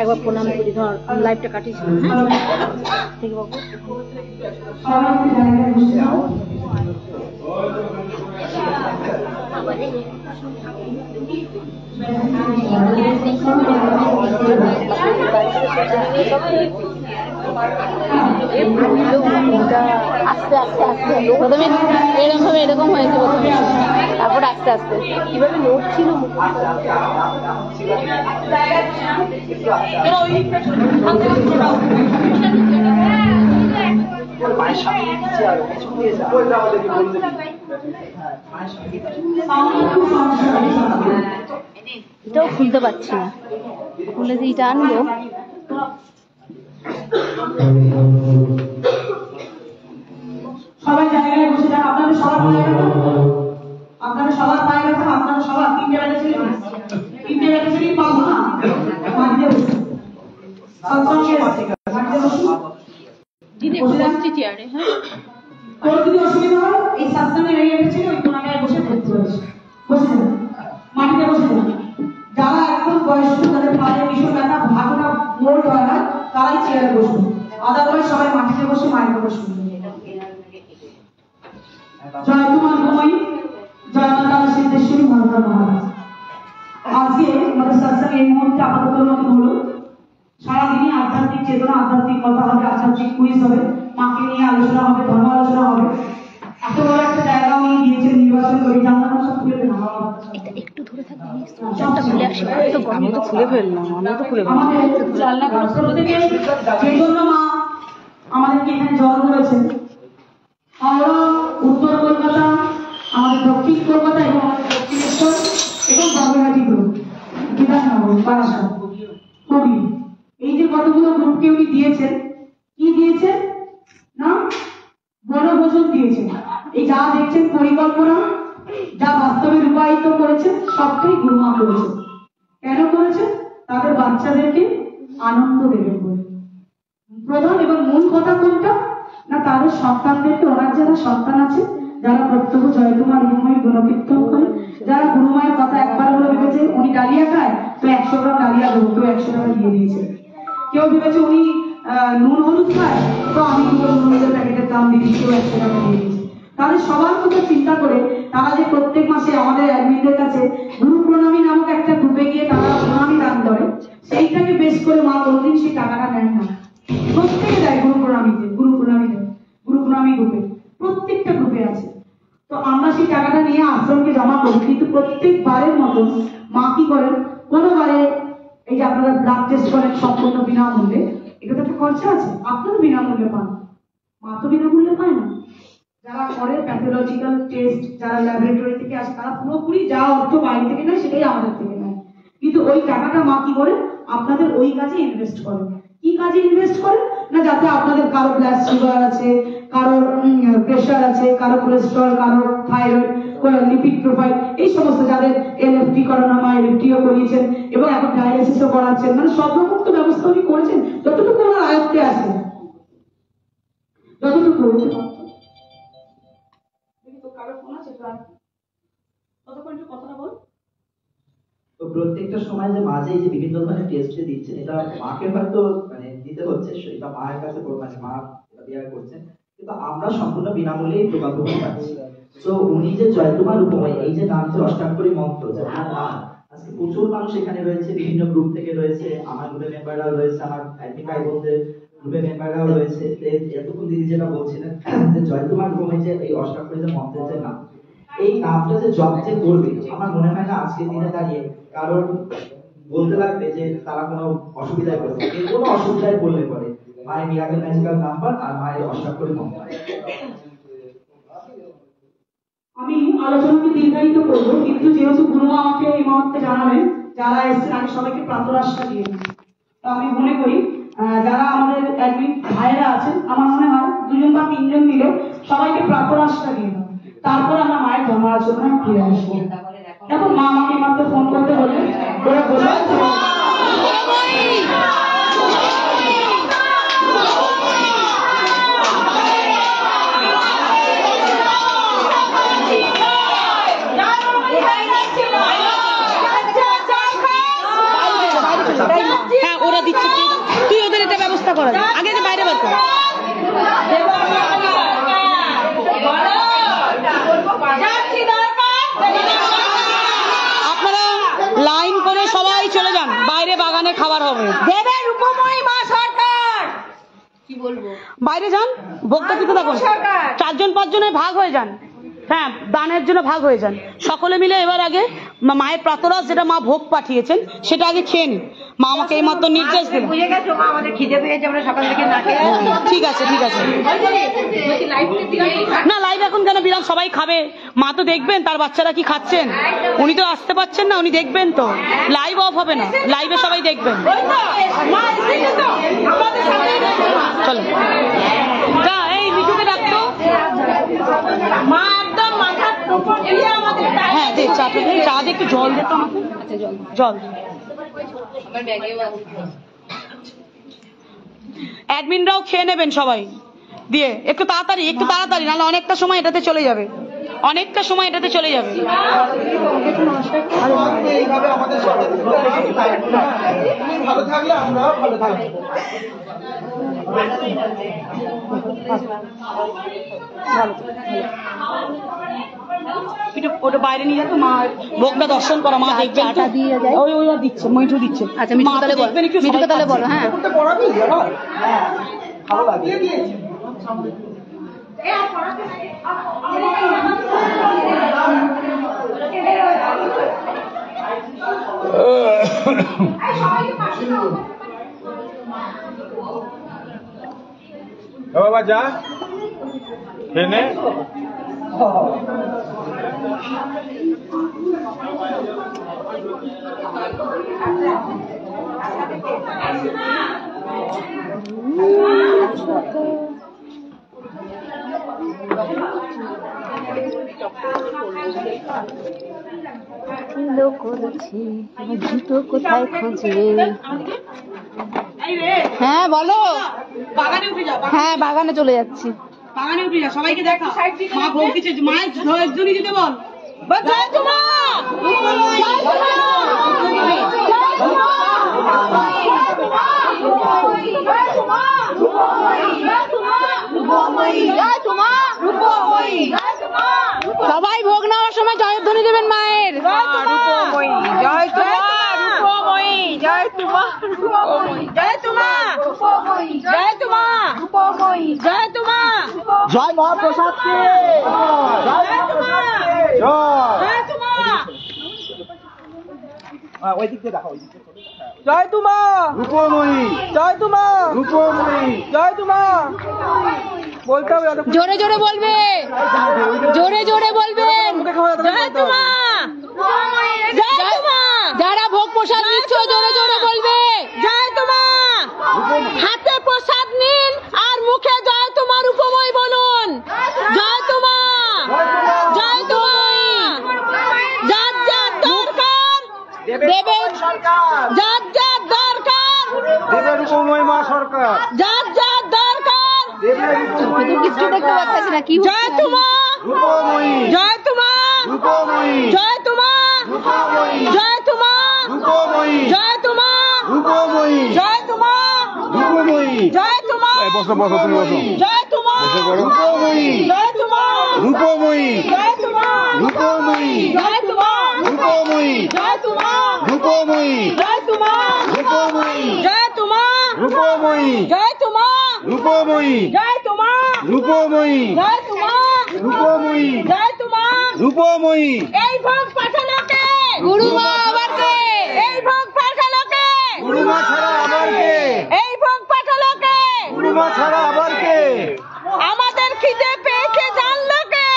একবার প্রণাম করি, ধর লাইভটা কাটিয়েছিল। ঠিক বাবু, আস্তে আস্তে আস্তে প্রথমে এরকম হয়েছে, প্রথমে তারপর আস্তে আস্তে কিভাবে নোট ছিল এটাও খুলতে পারছি না, খুলে যে এটা আনবো। সবাই জায়গায় বসে যান, আপনাদের সবার পায়ে রাখুন, আপনাদের সবার পায়ে রাখুন, আপনাদের সবার তিনটে ব্যাটারি পাবো না, মাটিতে বসুন, সৎসঙ্গে মাটিতে বসুন, দিদি বসছি চেয়ারে। হ্যাঁ, কোনো যদি অসুবিধা হয় এই সৎসঙ্গে রেগে গেছে ওই কোনায় বসে পড়তে পারছে, বসে যান, মাটিতে বসে যান। যারা এখন বয়স্ক তাদের পায়ে ভীষণ ব্যথা, ভাগটা মোড় হয় না, তারাই চেয়ারে বসুন, আদারওয়াইজ সবাই মাটিতে বসে মায়ের কথা শুনবেন। জয় তোমার গোময়ী, জয় মাতা সিদ্ধেশ্বরী মন্ত্র মহারাজ। আজকে আমাদের সৎসঙ্গে এই মুহূর্তে আপাতত মতো হলো, সারাদিনই আধ্যাত্মিক চেতনা, আধ্যাত্মিক কথা হবে, আধ্যাত্মিক কুইজ হবে, মাকে নিয়ে আলোচনা হবে, ধর্ম আলোচনা হবে। এত বড় একটা জায়গা উনি দিয়েছেন নির্বাচন করে, জানলাম সব খুলে দেন একটু ধরে থাকবে, খুলে আসি, তো গরম তো খুলে ফেললাম, আমি তো খুলে আমাদের জানলাগুলো প্রত্যেকে যে জন্য মা আমাদেরকে এখানে জল করেছেন। আমরা উত্তর কলকাতা, আমাদের দক্ষিণ কলকাতা এবং আমাদের দক্ষিণেশ্বর এবং বাগুইহাটি বিধাননগর, বারাসাত, হুগলি, এই যে কতগুলো প্রভুকে উনি দিয়েছেন, কি দিয়েছেন না বনভোজন দিয়েছেন। এই যা দেখছেন পরিকল্পনা, যা বাস্তবে রূপায়িত করেছেন, সবটাই গুরুমা করেছেন। কেন করেছেন? তাদের বাচ্চাদেরকে আনন্দ দেবেন বলে। প্রধান এবং মূল কথা কোনটা না, তাদের সন্তানদেরকে, ওনার যারা সন্তান আছে, যারা প্রত্যহ জয়কুমার গুরুমায়ের গুণকীর্তন করে, যারা গুরুমায়ের কথা একবার হলো ভেবেছে উনি ডালিয়া খায় তো 100 গ্রাম ডালিয়া দেবো, কেউ 100 টাকা দিয়ে দিয়েছে। কেউ ভেবেছে উনি নুন হলুদ খায় তো আমি নুন হলুদের প্যাকেটের দাম দিচ্ছি, কেউ 100 টাকা দিয়ে দিয়েছে। তাদের সবার কথা চিন্তা করে তারা যে প্রত্যেক মাসে আমাদের অ্যাডমিনদের কাছে গুরু প্রণামী নামক একটা গ্রুপে গিয়ে তারা প্রণামী দান করে, সেইটাকে বেশ করে মা কোনোদিন সেই টাকাটা নেন না। প্রত্যেকে দেয় গুরু প্রণামীতে, গুরু প্রণামী দেয়, গুরু প্রণামী গ্রুপে, প্রত্যেকটা গ্রুপে আছে। তো আমরা সেই টাকাটা নিয়ে আশ্রমকে জমা করি, কিন্তু প্রত্যেকবারের মতন মা কি করেন, কোনোবারে এই যে আপনারা ব্লাড টেস্ট করেন সম্পূর্ণ বিনামূল্যে, এটা তো একটা খরচা আছে, আপনারা বিনামূল্যে পান, মা তো বিনামূল্যে পায় না। যারা করে প্যাথোলজিক্যাল টেস্ট, যারা ল্যাবরেটরি থেকে আসে, তারা পুরোপুরি যা অর্থ বাইরে থেকে নেয় সেটাই আমাদের থেকে নেয়, কিন্তু ওই টাকাটা মা কি করে আপনাদের ওই কাজে ইনভেস্ট করে। কি কাজে ইনভেস্ট করে না, যাতে আপনাদের কারো ব্লাড সুগার আছে, কারো প্রেশার আছে, কারো কোলেস্ট্রল, কারো থাইরয়েড, লিপিড প্রোফাইল, এই সমস্ত যাদের এলএফটি করানো, মা এলএফটিও করিয়েছেন এবং এখন ডায়ালিসিসও করাচ্ছেন, মানে সব রকম তো ব্যবস্থা উনি করেছেন যতটুকু ওনার আয়ত্তে আছে, যতটুকু রয়েছে। তো প্রত্যেকটা সময় যে মাঝে এই যে বিভিন্ন ধরনের টেস্ট দিচ্ছেন, এটা মাকে হয়তো মানে দিতে হচ্ছে, সেটা মায়ের কাছে মানে মা বিয়ার করছেন, কিন্তু আমরা সম্পূর্ণ বিনামূল্যে এই প্রকল্পগুলো পাচ্ছি। তো উনি যে জয়কুমার উপময়, এই যে নাম যে অষ্টাক্ষরী মন্ত্র, যে আমার নাম, আজকে প্রচুর মানুষ এখানে রয়েছে, বিভিন্ন গ্রুপ থেকে রয়েছে, আমার গ্রুপের মেম্বাররাও রয়েছে, আমার অ্যাডমিন ভাই বোনদের গ্রুপের মেম্বাররাও রয়েছে। এতক্ষণ দিদি যেটা বলছিলেন যে জয়কুমার উপময় যে এই অষ্টাক্ষরী যে মন্ত্রের যে নাম, এই নামটা যে জপ যে করবে, আমার মনে হয় না আজকের দিনে দাঁড়িয়ে কারণ বলতে লাগবে যে তারা কোনো অসুবিধায় পড়ছে, কোনো অসুবিধায় পড়লে পরে মায়ের মিরাকেল ম্যাজিক্যাল নাম্বার আর মায়ের অষ্টাক্ষরী মন্ত্র। আমি আলোচনাকে দীর্ঘায়িত করবো, কিন্তু যেহেতু গুরুমা আমাকে এই মুহূর্তে জানাবেন যারা এসেছেন আমি সবাইকে প্রাতরাশটা দিয়ে দিই। তো আমি মনে করি যারা আমাদের অ্যাডমিন ভাইয়েরা আছেন, আমার মনে হয় 2 বা 3 জন মিলে সবাইকে প্রাতরাশটা দিয়ে দেবো, তারপর আমরা মায়ের ধর্মালোচনায় ফিরে আসবো। দেখো মা আমাকে মাত্র ফোন করতে বললেন, ওরা বললেন হ্যাঁ ওরা দিচ্ছে, তুই ওদের এটা ব্যবস্থা করা যায়, আগে যে বাইরে বার কর। আপনারা লাইন করে সবাই চলে যান, বাইরে বাগানে খাবার হবে। দেবের উপময় মা সরকার কি বলবো, বাইরে যান, ভোগটা দিতে থাকুন, 4-5 জনে ভাগ হয়ে যান, হ্যাঁ দানের জন্য ভাগ হয়ে যান সকলে মিলে। এবার আগে মায়ের প্রাতরাশ যেটা মা ভোগ পাঠিয়েছেন সেটা আগে খেয়ে নিন। মা আমাকে এই মাত্র নির্দেশ দিলেন। ঠিক আছে ঠিক আছে, না লাইভ এখন কেন বিরাম, সবাই খাবে, মা তো দেখবেন তার বাচ্চারা কি খাচ্ছেন, উনি তো আসতে পারছেন না, উনি দেখবেন তো, লাইভ অফ হবে না, লাইভে সবাই দেখবেন। চলো যা, এই মিঠুকে ডাকতো, মা একদম মাথার উপর দিয়ে আমাদের, হ্যাঁ দে চা, চা দিয়ে একটু জল দে তো আমাকে। আচ্ছা জল অ্যাডমিনরাও খেয়ে নেবেন সবাই দিয়ে, একটু তাড়াতাড়ি নাহলে অনেকটা সময় এটাতে চলে যাবে, এইভাবে আমাদের সাথে ভালো থাকলে আমরা ভালো থাকবো। ওটা বাইরে নিয়ে যাতো, মা ভোগটা দর্শন করা, মা দেখবে ওই দিচ্ছে, মিঠু দিচ্ছে। আচ্ছা মিঠু তাহলে বলো, হ্যাঁ ভালো লাগে। বাবা যা খেনে জুতো কোথায় খুঁজবে? হ্যাঁ বলো। বাগানে উঠে যাও, হ্যাঁ বাগানে চলে যাচ্ছি। বাগানে উঠে যাও, সবাইকে দেখা। মা ভোগ দিচ্ছে, মায়ের একজনই দিতে বল। জয় তো মা। সবাই ভোগ নেওয়ার সময় জয়ধ্বনি দেবেন মায়ের। জয় তোমা, জয় তোমা, জয় তোমা, জয় তোমা, জয় তোমা, জয় মহাপ্রসাদকে জয় তোমা, ওই দিক দিয়ে দেখাও, ওই দিক দিয়ে জয় তোমা, রূপময়ী, জয় তোমা, রূপময়ী, জয় তোমা। বলতে হবে, জোরে জোরে বলবে, জোরে জোরে বলবেন। জয় তোমা, জয় তোমা, যারা ভোগ প্রসাদ নিচ্ছ জোরে জোরে বলবে। জয় তোমা। হাতে প্রসাদ নিন আর মুখে জয় তোমার উপময় বলুন। জয় তোমা, জয় তোমা। যার যার দরকার দেবেন, যার যার দরকার দেবের রূপময়ী মা সরকার, যার যার দরকার। দেবের রূপময়ী মা কিছু দেখতে পাচ্ছি না কি জয় তোমা, রূপময়ী, জয় তোমা, রূপময়ী, জয় তোমা, রূপময়ী, জয় তোমা, রূপময়ী, জয় তোমা, রূপময়ী, জয় তোমা, রূপময়ী, জয় তোমা, বসো বসো তুমি বসো। জয় তোমা, রূপময়ী, জয় তোমা, রূপময়ী, জয় তোমা, রূপময়ী, জয় তোমা, রূপময়ী, জয় তোমা, রূপময়ী, জয় তোমা, রূপময়ী, জয় তোমা, রূপময়ী, জয় তোমা, রূপময়ী, জয় তোমা, রূপময়ী, জয় তোমা, রূপময়ী, জয় তোমা। রূপময়ী। এই ভোগ পাঠালো কে? গুরুমা আবার কে? এই ভোগ পাঠালো কে? গুরুমা ছাড়া আবার কে? এই ভোগ পাঠালো কে? গুরুমা ছাড়া আবার কে? আমাদের খিদে পেয়েছে জানলো কে?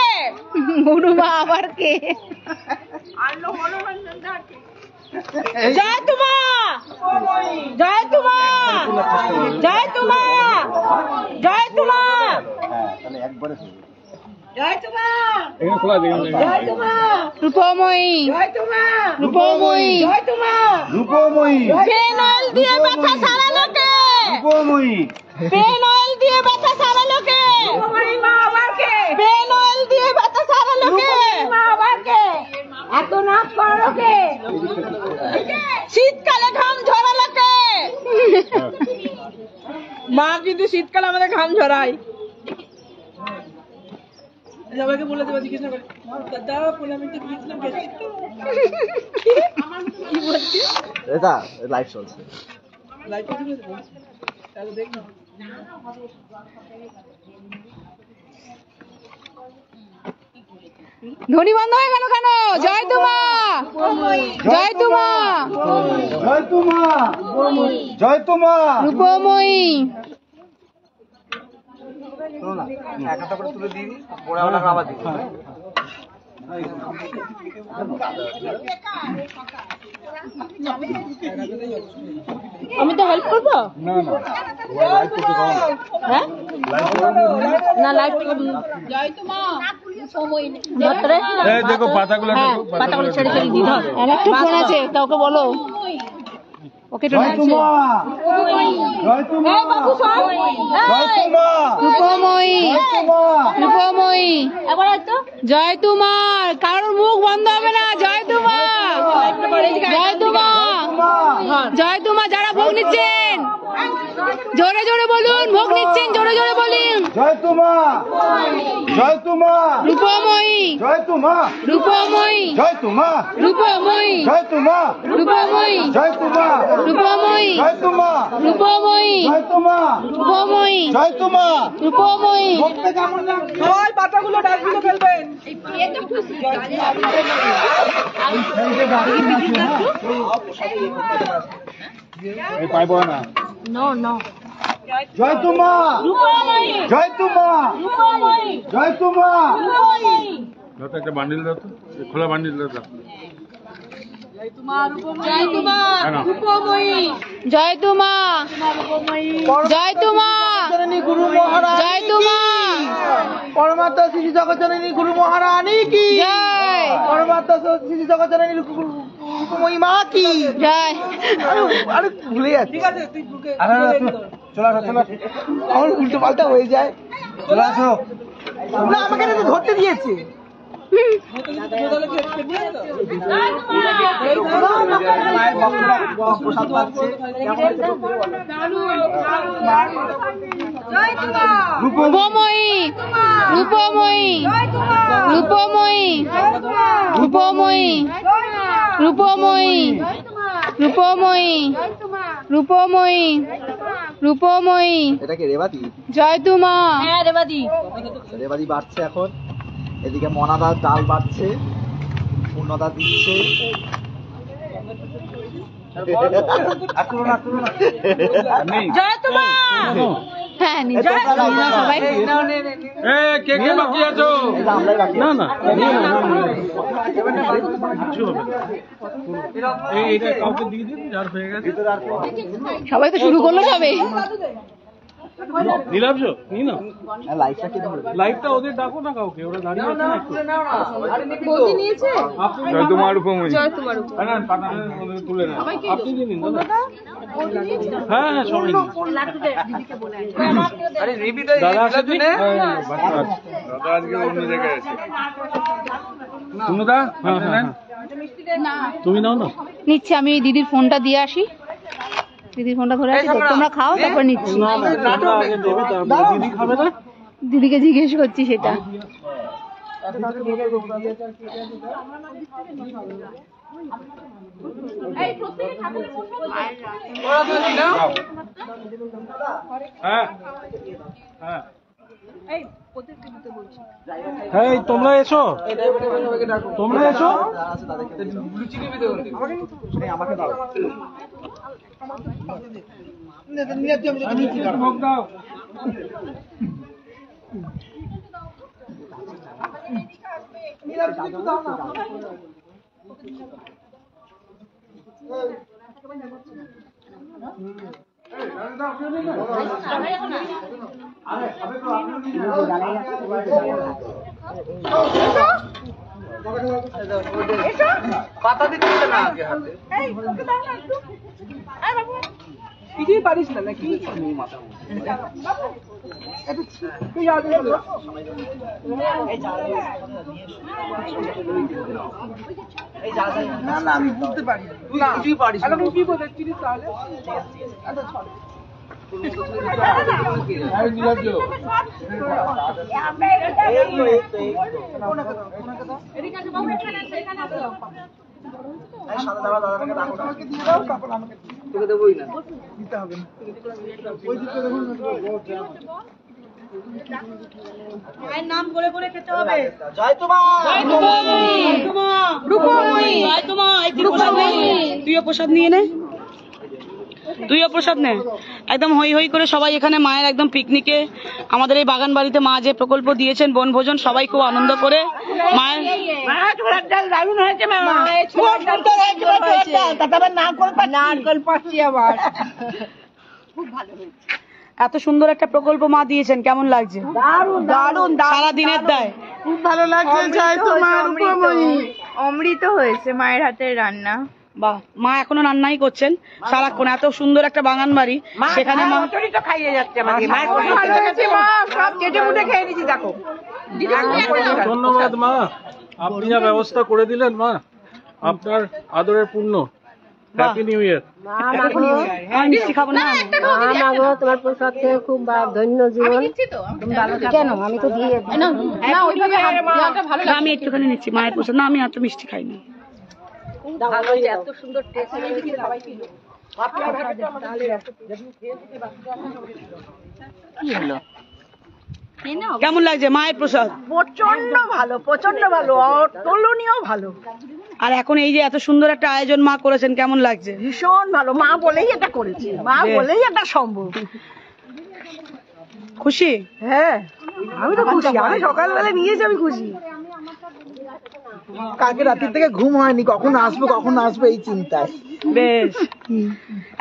গুরুমা আবার কে? জয় তোমা, জয় তোমা, জয় তোমা, জয় তোমা, জয় তোমা, এখানে খোলা আছে, জয় তোমা, রূপময়ী, জয় তোমা, রূপময়ী, জয় তোমা। রূপময়ী, পেনল দিয়ে ব্যথা সারালো কে? রূপময়ী, পেনল দিয়ে ব্যথা সারালো কে? পেনল দিয়ে ব্যথা সারালো কে? এত নাচ করালো কে? শীতকালে ঘাম ঝরালো কে? মা কিন্তু শীতকালে আমাদের ঘাম ঝরায়। সবাইকে বলে দেবো, জিজ্ঞেস করে দাদা পোলামিতে গিয়েছিলাম, গেছি তো? কি বলছি? এটা লাইভ চলছে। লাইভ করে দেবো, তাহলে দেখো। ধ্বনি বন্ধ হয়ে গেল কেন? জয় তোমা, জয় তোমা, জয় তোমা, জয় তোমা। রূপময়ী। একটা করে তুলে দিই, পরে ওটাকে আবার দিই। আমি তো হেল্প করবো। না না লাইভ করতে পারো না। হ্যাঁ না লাইভ জয় তোমা ধরে এই দেখো পাতাগুলো, হ্যাঁ দেখো পাতাগুলো ছেড়ে ছেড়ে দি ধর। একটা ফোন আছে তা ওকে বলো, ওকে তো জয় নাচে। তোমা, জয় তোমা, জয় তোমা, রূপময়ী, জয় তোমা, রূপময়ী। জয় তোমার, কারোর মুখ বন্ধ হবে না। জয় তোমা, জয় তোমা, জয় তোমা। যারা ভোগ নিচ্ছেন জোরে জোরে বলুন, ভোগ নিচ্ছেন জোরে জোরে বলুন। জয় তোমা, জয় তোমা, রূপময়ী, জয় তোমা, রূপময়ী, জয় তোমা, রূপময়ী, জয় তোমা, রূপময়ী, জয় তোমা, রূপময়ী, জয় তোমা, রূপময়ী, জয় তোমা, রূপময়ী, জয় তোমা। রূপময়ী। সবাই পাতাগুলো ডাস্টবিনে ফেলবেন। এই পাইবো না। জয় তোমা, জয় তোমা, জয় তোমা। যত একটা বান্ডিল দাও তো, এই খোলা বান্ডিল দাও তো। জয় তোমা রূপময়ী, জয় তোমা, জয় তোমা, গুরু মহারাজ, জয় তোমা, পরমাত্মা শ্রী জগজ্জননী গুরু মহারানী কি জয়, পরমাত্মা শ্রী জগজ্জননী রূপময়ী মা কি জয়। আরে ভুলে যাচ্ছি। ঠিক আছে তুই চলে আসো আমার উল্টো পাল্টা হয়ে যায়। চলে আসো না, আমাকে না ধরতে দিয়েছে। মায়ের ভক্তরা প্রসাদ পাচ্ছে। রূপময়ী, রূপময়ী, রূপময়ী, রূপময়ী, রূপময়ী, রূপময়ী, রূপময়ী, রূপময়ী। এটা কি রেবাতি? জয় তোমা। হ্যাঁ রেবাদি। রেবাতি বাড়ছে এখন, এদিকে মনাদার ডাল বাড়ছে, পূর্ণদা দিচ্ছে। জয় তোমা। হ্যাঁ নিজে সবাই কে কে বাকি আছো? না না এইটা কাউকে দিয়ে দিন যার হয়ে গেছে। সবাই তো শুরু করলো সবে। নীলাব্জ নিয়ে নাও লাইফটা কি ধরবে? লাইভটা ওদের ডাকো না কাউকে, ওরা দাঁড়িয়ে আছে না একটু। বৌদি নিয়েছে। জয় তোমার উপময়ী, জয় তোমার উপময়ী। না পাঠান ওদের তুলে নেন, আপনি দিয়ে নিন দাদা। হ্যাঁ হ্যাঁ সবাই নিন। আরে রেবিটা দাদা আসেনি? দাদা আজকে অন্য জায়গায় আছে। সুনদা হ্যাঁ হ্যাঁ তুমি নাও না। নিচ্ছি আমি দিদির ফোনটা দিয়ে আসি। দিদির ফোনটা ধরে আসি, তোমরা খাও তারপর নিচ্ছি। তোমরা আগে দেবে তারপর দিদি খাবে না? দিদিকে জিজ্ঞেস করছি সেটা। হ্যাঁ হ্যাঁ হ্যাঁ তোমরা এসো, তোমরা এসো। আমাকে দাও। ভোগ দাও। পাতা দিতে না আগে হাতে। কিছুই পারিস না নাকি? না না আমি বুঝতে পারি না, কিছুই পারিস না। কি বলছিস তাহলে? তোকে দেবোই না, দিতে হবে না। মায়ের নাম করে করে খেতে হবে। জয় তোমা, রূপময়ী, জয় তোমা। তুইও প্রসাদ নিয়ে নে, তুইও প্রসাদ নে। একদম হই হই করে সবাই এখানে মায়ের একদম পিকনিকে, আমাদের এই বাগান বাড়িতে মা যে প্রকল্প দিয়েছেন বনভোজন, সবাই খুব আনন্দ করে মায়ের এত সুন্দর একটা প্রকল্প মা দিয়েছেন, কেমন লাগছে? দারুণ, সারা দিনের দায় খুব ভালো লাগছে। জয় তোমার উপময়ী। অমৃত হয়েছে মায়ের হাতের রান্না। বাহ, মা এখনো রান্নাই করছেন সারাক্ষণ। এত সুন্দর একটা বাগান বাড়ি, সেখানে মা খাইয়ে যাচ্ছে আমাকে। ধন্যবাদ মা, আপনি যা ব্যবস্থা করে দিলেন মা, আপনার আদরের পূর্ণ। Happy new year. মিষ্টি খাবো না তোমার প্রসাদ খেয়ে খুব ধন্য জীবন। কেন আমি তো দিয়ে আমি একটুখানি নিচ্ছি মায়ের প্রসাদ। না আমি এত মিষ্টি খাইনি। এত সুন্দর কেমন লাগছে মায়ের প্রসাদ? প্রচন্ড ভালো, প্রচন্ড ভালো, অতুলনীয় ভালো। আর এখন এই যে এত সুন্দর একটা আয়োজন মা করেছেন, কেমন লাগছে? ভীষণ ভালো। মা বলেই এটা করেছে, মা বলেই এটা সম্ভব। খুশি? হ্যাঁ আমি তো খুশি, আমি সকালবেলা নিয়েছি, আমি খুশি। কালকে রাতের থেকে ঘুম হয়নি, কখন আসবো এই চিন্তায়। বেশ,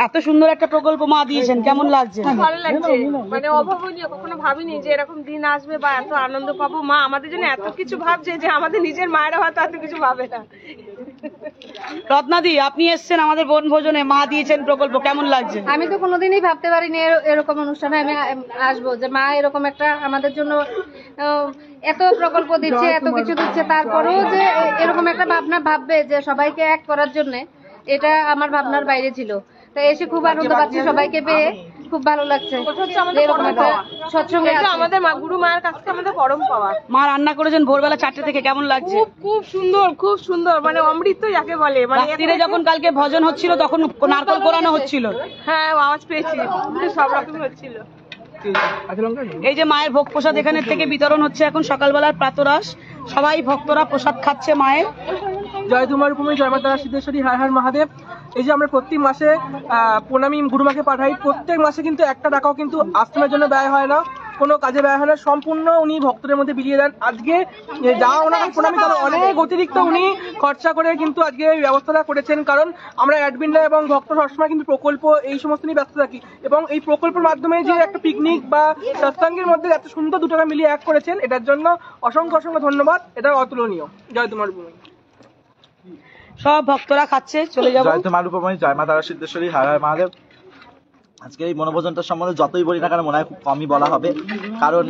এত সুন্দর একটা প্রকল্প মা দিয়েছেন, কেমন লাগছে? ভালো লাগছে, মানে অভাবনীয়, কখনো ভাবিনি যে এরকম দিন আসবে বা এত আনন্দ পাবো। মা আমাদের জন্য এত কিছু ভাবছে যে আমাদের নিজের মায়েরা হয়তো এত কিছু ভাবে না। রত্নাদি, আপনি এসছেন আমাদের বনভোজনে, মা দিয়েছেন প্রকল্প, কেমন লাগছে? আমি তো কোনোদিনই ভাবতে পারিনি এরকম অনুষ্ঠানে আমি আসবো, যে মা এরকম একটা আমাদের জন্য এত প্রকল্প দিচ্ছে, এত কিছু দিচ্ছে, তারপরেও যে এরকম একটা ভাবনা ভাববে যে সবাইকে এক করার জন্য, এটা আমার ভাবনার বাইরে ছিল। তাই এসে খুব আনন্দ পাচ্ছি, সবাইকে পেয়ে খুব ভালো লাগছে। এরকম একটা সৎসঙ্গে আমাদের গুরু মায়ের কাছ থেকে আমাদের পরম পাওয়া। মা রান্না করেছেন ভোরবেলা 4টে থেকে, কেমন লাগছে? খুব সুন্দর, খুব সুন্দর, মানে অমৃত যাকে বলে। মানে রাত্রিরে যখন কালকে ভজন হচ্ছিল তখন নারকল কোরানো হচ্ছিল। হ্যাঁ, আওয়াজ পেয়েছি, সব রকম হচ্ছিল। এই যে মায়ের ভোগ প্রসাদ এখানে থেকে বিতরণ হচ্ছে এখন সকালবেলার প্রাতরাশ, সবাই ভক্তরা প্রসাদ খাচ্ছে মায়ের। জয় তোমার রূপময়ী, জয় মা তারা সিদ্ধেশ্বরী, হর হর মহাদেব। এই যে আমরা প্রত্যেক মাসে প্রণামী গুরুমাকে পাঠাই, প্রত্যেক মাসে কিন্তু একটা টাকাও কিন্তু আশ্রমের জন্য ব্যয় হয় না, কোনো কাজে ব্যয় হয় না, সম্পূর্ণ উনি ভক্তদের মধ্যে বিলিয়ে দেন। আজকে যা ওনাকে প্রণামী, তারা অনেক অতিরিক্ত উনি খরচা করে কিন্তু আজকে এই ব্যবস্থাটা করেছেন। কারণ আমরা অ্যাডমিনরা এবং ভক্ত সবসময় কিন্তু প্রকল্প এই সমস্ত নিয়ে ব্যস্ত থাকি, এবং এই প্রকল্পের মাধ্যমে যে একটা পিকনিক বা সৎসঙ্গের মধ্যে এত সুন্দর 2 টাকা মিলিয়ে এক করেছেন, এটার জন্য অসংখ্য অসংখ্য ধন্যবাদ। এটা অতুলনীয়। জয় তোমার রূপময়ী। সব ভক্তরা খাচ্ছে, চলে যাবো। জয় তোমার রূপময়ী, জয় মা তারা সিদ্ধেশ্বরী, হর হর মহাদেব। আজকে এই বনভোজনটার সম্বন্ধে যতই বলি না কেন মনে হয় খুব কমই বলা হবে, কারণ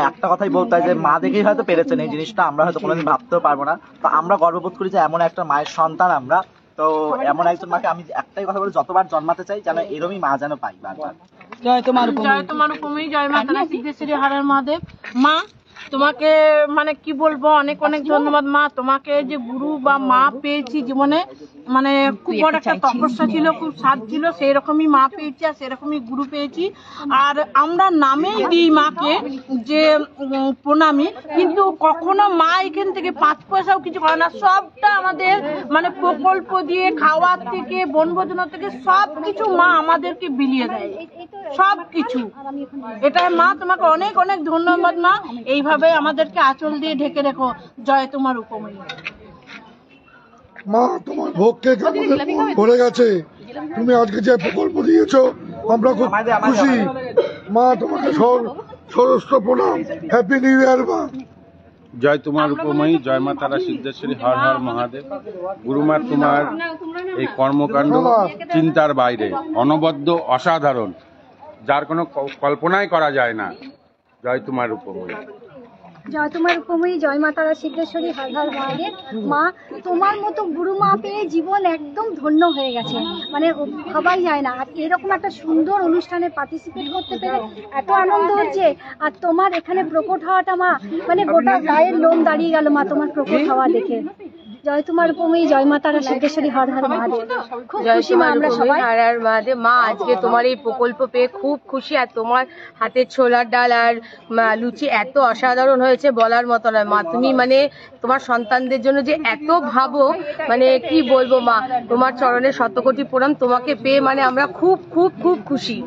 একটা কথাই বলতে হয় যে মা দেখেই হয়তো পেরেছেন এই জিনিসটা, আমরা হয়তো কোনোদিন ভাবতেও পারবো না। তো আমরা গর্ববোধ করি যে এমন একটা মায়ের সন্তান আমরা। তো এমন একজন মাকে আমি একটাই কথা বলি, যতবার জন্মাতে চাই যেন এরমই মা যেন পাই বারবার। জয় তোমার জয় তোমার রূপময়ী, জয় মা তারা সিদ্ধেশ্বরী, হর হর মহাদেব। মা তোমাকে মানে কি বলবো, অনেক অনেক ধন্যবাদ মা। তোমাকে যে গুরু বা মা পেয়েছি জীবনে, মানে খুব বড় একটা তপস্যা ছিল, খুব সাধ ছিল, সেই রকমই মা পেয়েছি আর সেরকমই গুরু পেয়েছি। আর আমরা নামেই দিই মাকে যে প্রণামী, কিন্তু কখনো মা এখান থেকে 5 পয়সাও কিছু করে না, সবটা আমাদের মানে প্রকল্প দিয়ে, খাওয়ার থেকে, বনভোজন থেকে সব কিছু মা আমাদেরকে বিলিয়ে দেয়, সব কিছু। এটা মা তোমাকে অনেক অনেক ধন্যবাদ মা, এইভাবে আমাদেরকে আঁচল দিয়ে ঢেকে রেখো। জয় তোমার রূপময়ী। মা তোমার ভোগকে করে গেছে, তুমি আজকে যে প্রকল্প দিয়েছো আমরা খুব খুশি। মা তোমাকে সহস্র প্রণাম, হ্যাপি নিউ ইয়ার মা। জয় তোমার রূপময়ী, জয় মা তারা সিদ্ধেশ্বরী, হর হর মহাদেব। গুরুমা তোমার এই কর্মকাণ্ড চিন্তার বাইরে, অনবদ্য, অসাধারণ, যার কোনো কল্পনাই করা যায় না। জয় তোমার রূপময়ী। জয় তোমার রূপময়ী, জয় মা তারা সিদ্ধেশ্বরী, হর হর মহাদেব। মা তোমার মতো গুরু মা পেয়ে জীবন একদম ধন্য হয়ে গেছে, মানে ভাবাই যায় না। আর এরকম একটা সুন্দর অনুষ্ঠানে পার্টিসিপেট করতে পেরে এত আনন্দ হচ্ছে। আর তোমার এখানে প্রকট হওয়াটা মা, মানে গোটা গায়ের লোম দাঁড়িয়ে গেল মা তোমার প্রকট হওয়া দেখে। জয় তোমার রূপময়ী, জয় মা তারা সিদ্ধেশ্বরী, হর হর মহাদেব। খুব খুশি মা আমরা সবাই। হর হর মহাদেব। মা আজকে তোমার এই প্রকল্প পেয়ে খুব খুশি, আর তোমার হাতের ছোলার ডাল আর লুচি এত অসাধারণ হয়েছে বলার মতো নয় মা। তুমি মানে তোমার সন্তানদের জন্য যে এত ভাবো, মানে কি বলবো মা, তোমার চরণে শতকোটি প্রণাম। তোমাকে পেয়ে মানে আমরা খুব খুব খুব খুশি।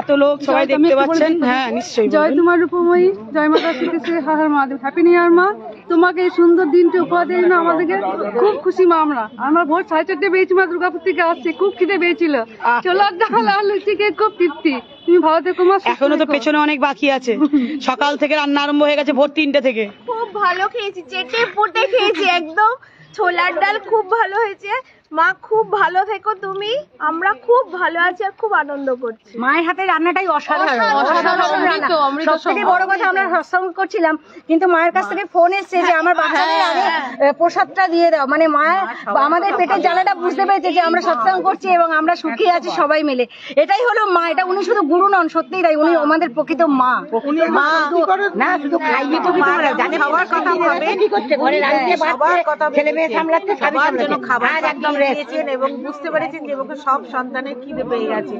এত লোক সবাই দেখতে পাচ্ছেন। হ্যাঁ নিশ্চয়ই। জয় তোমার রূপময়ী, জয় মা তারা Siddheshwari, Har Har Mahadev. Happy new year মা। তোমাকে এই সুন্দর দিনটি উপহার দেওয়ার জন্য আমাদেরকে খুব খুশি মা। আমরা ভোর 4:30 পেয়েছি মা, দুর্গাপুর থেকে আসছে, খুব খিদে পেয়েছিল, ছোলার ডাল আর লুচি খেয়ে খুব তৃপ্তি। তুমি ভালো থেকো মা। এখনো তো পেছনে অনেক বাকি আছে, সকাল থেকে রান্না আরম্ভ হয়ে গেছে ভোর 3টে থেকে। খুব ভালো খেয়েছি, চেটে পুটে খেয়েছি একদম। ছোলার ডাল খুব ভালো হয়েছে মা, খুব ভালো থেকো তুমি। আমরা খুব ভালো আছি আর খুব আনন্দ করছি। মায়ের হাতে রান্নাটাই অসাধারণ, অসাধারণ রান্না। সবথেকে বড় কথা, আমরা সৎসঙ্গ করছিলাম, কিন্তু মায়ের কাছ থেকে ফোন এসেছে যে আমার বাচ্চাদের আগে প্রসাদটা দিয়ে দাও। মানে মায়ের আমাদের পেটের জ্বালাটা বুঝতে পেরেছে যে আমরা সৎসঙ্গ করছি এবং আমরা সুখী আছি সবাই মিলে। এটাই হলো মা। এটা উনি শুধু গুরু নন, সত্যিই তাই, উনি আমাদের প্রকৃত মা। মা না শুধু খাইয়ে তো জানে, সবার কথা ভাবে, ছেলে মেয়ে সামলাচ্ছে, সবার জন্য খাবার একদম দিয়েছেন এবং বুঝতে পেরেছেন যে ওকে সব সন্তানের খিদে পেয়ে গেছে,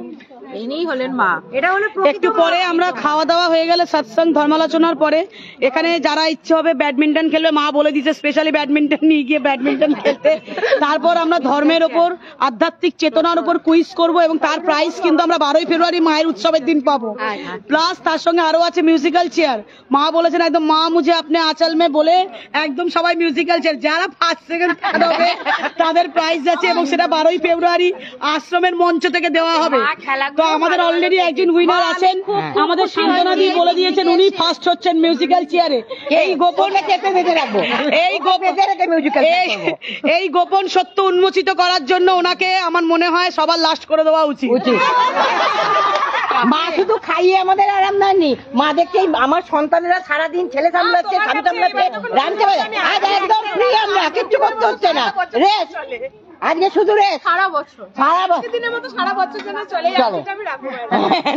ইনিই হলেন মা। এটা হলো একটু পরে আমরা খাওয়া দাওয়া হয়ে গেলে সৎসঙ্গ ধর্মালোচনার পরে এখানে যারা ইচ্ছে হবে ব্যাডমিন্টন খেলবে, মা বলে দিচ্ছে স্পেশালি ব্যাডমিন্টন নিয়ে গিয়ে ব্যাডমিন্টন খেলতে। তারপর আমরা ধর্মের ওপর, আধ্যাত্মিক চেতনার উপর কুইজ করব এবং তার প্রাইজ কিন্তু আমরা 12ই ফেব্রুয়ারি মায়ের উৎসবের দিন পাবো। প্লাস তার সঙ্গে আরো আছে মিউজিক্যাল চেয়ার। মা বলেছেন একদম মা মুঝে আপনি আঁচল মে বলে একদম সবাই মিউজিক্যাল চেয়ার, যারা ফার্স্ট সেকেন্ড থার্ড হবে তাদের প্রাইজ আছে এবং সেটা 12ই ফেব্রুয়ারি আশ্রমের মঞ্চ থেকে দেওয়া হবে। তো আমাদের অলরেডি একজন উইনার আছেন, আমাদের সান্তনা দি বলে দিয়েছেন উনি ফার্স্ট হচ্ছেন মিউজিক্যাল চেয়ারে। এই গোপন এই গোপন সত্য উন্মোচিত করার জন্য ওনাকে আমার মনে হয় সবার লাস্ট করে দেওয়া উচিত। মা শুধু খাইয়ে আমাদের আরাম দেয়নি, মা দেখছে আমার সন্তানেরা সারাদিন ছেলে সামলাচ্ছে, স্বামী সামলাচ্ছে, রাঁধতে পারে। আজ একদম ফ্রি, আমরা কিচ্ছু করতে হচ্ছে না, রেস্ট। আজকে শুধু রেস্ট, সারা বছর দিনের মতো সারা বছর যেন চলে যায়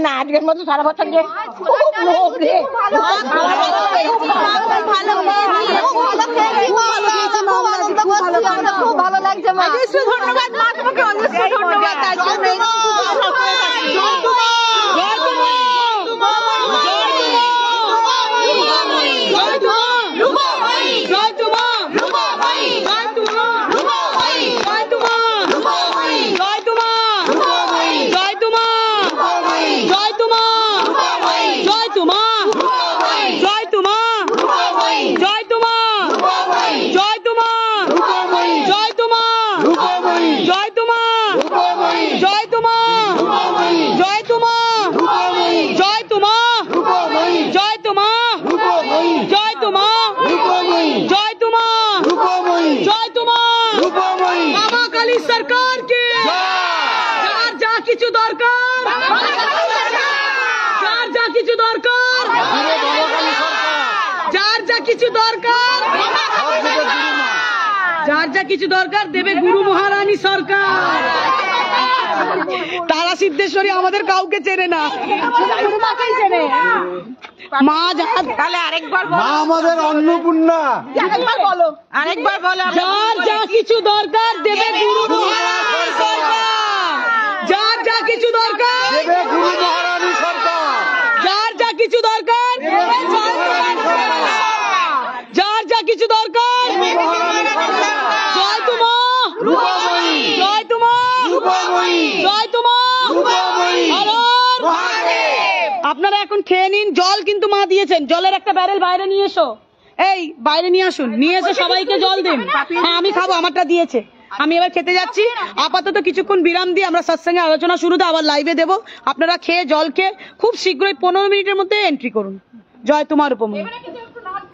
না, আজকের মতো সারা বছর যে খুব ভালো লাগছে। ধন্যবাদ মা, তোমাকে অনেক ধন্যবাদ। सरकार के যার যা কিছু দরকার, যার যা কিছু দরকার, যার যা কিছু দরকার, যার যা কিছু দরকার দেবে গুরু মহারানী সরকার। তারা সিদ্ধেশ্বরী আমাদের কাউকে চেনে না, মা তাহলে আরেকবার মা আমাদের অন্নপূর্ণা, আরেকবার বলো, আরেকবার বলো। যার যা কিছু দরকার দেবে গুরু মহারানী সরকার, যার যা কিছু দরকার দেবে গুরু মহারানী সরকার, যার যা কিছু দরকার দেবে যার যা কিছু দরকার। জয় তোমা রূপময়ী, জয় তোমা রূপময়ী, জয় তোমা রূপময়ী। আপনারা এখন খেয়ে নিন, জল কিন্তু মা দিয়েছেন, জলের একটা ব্যারেল বাইরে নিয়ে এসো, এই বাইরে নিয়ে আসুন, নিয়ে এসে সবাইকে জল দিন। হ্যাঁ আমি খাবো, আমারটা দিয়েছে। আমি এবার খেতে যাচ্ছি, আপাতত কিছুক্ষণ বিরাম দিয়ে আমরা সৎসঙ্গে আলোচনা শুরুতে আবার লাইভে দেবো। আপনারা খেয়ে জল খেয়ে খুব শীঘ্রই 15 মিনিটের মধ্যে এন্ট্রি করুন। জয় তোমার উপমা।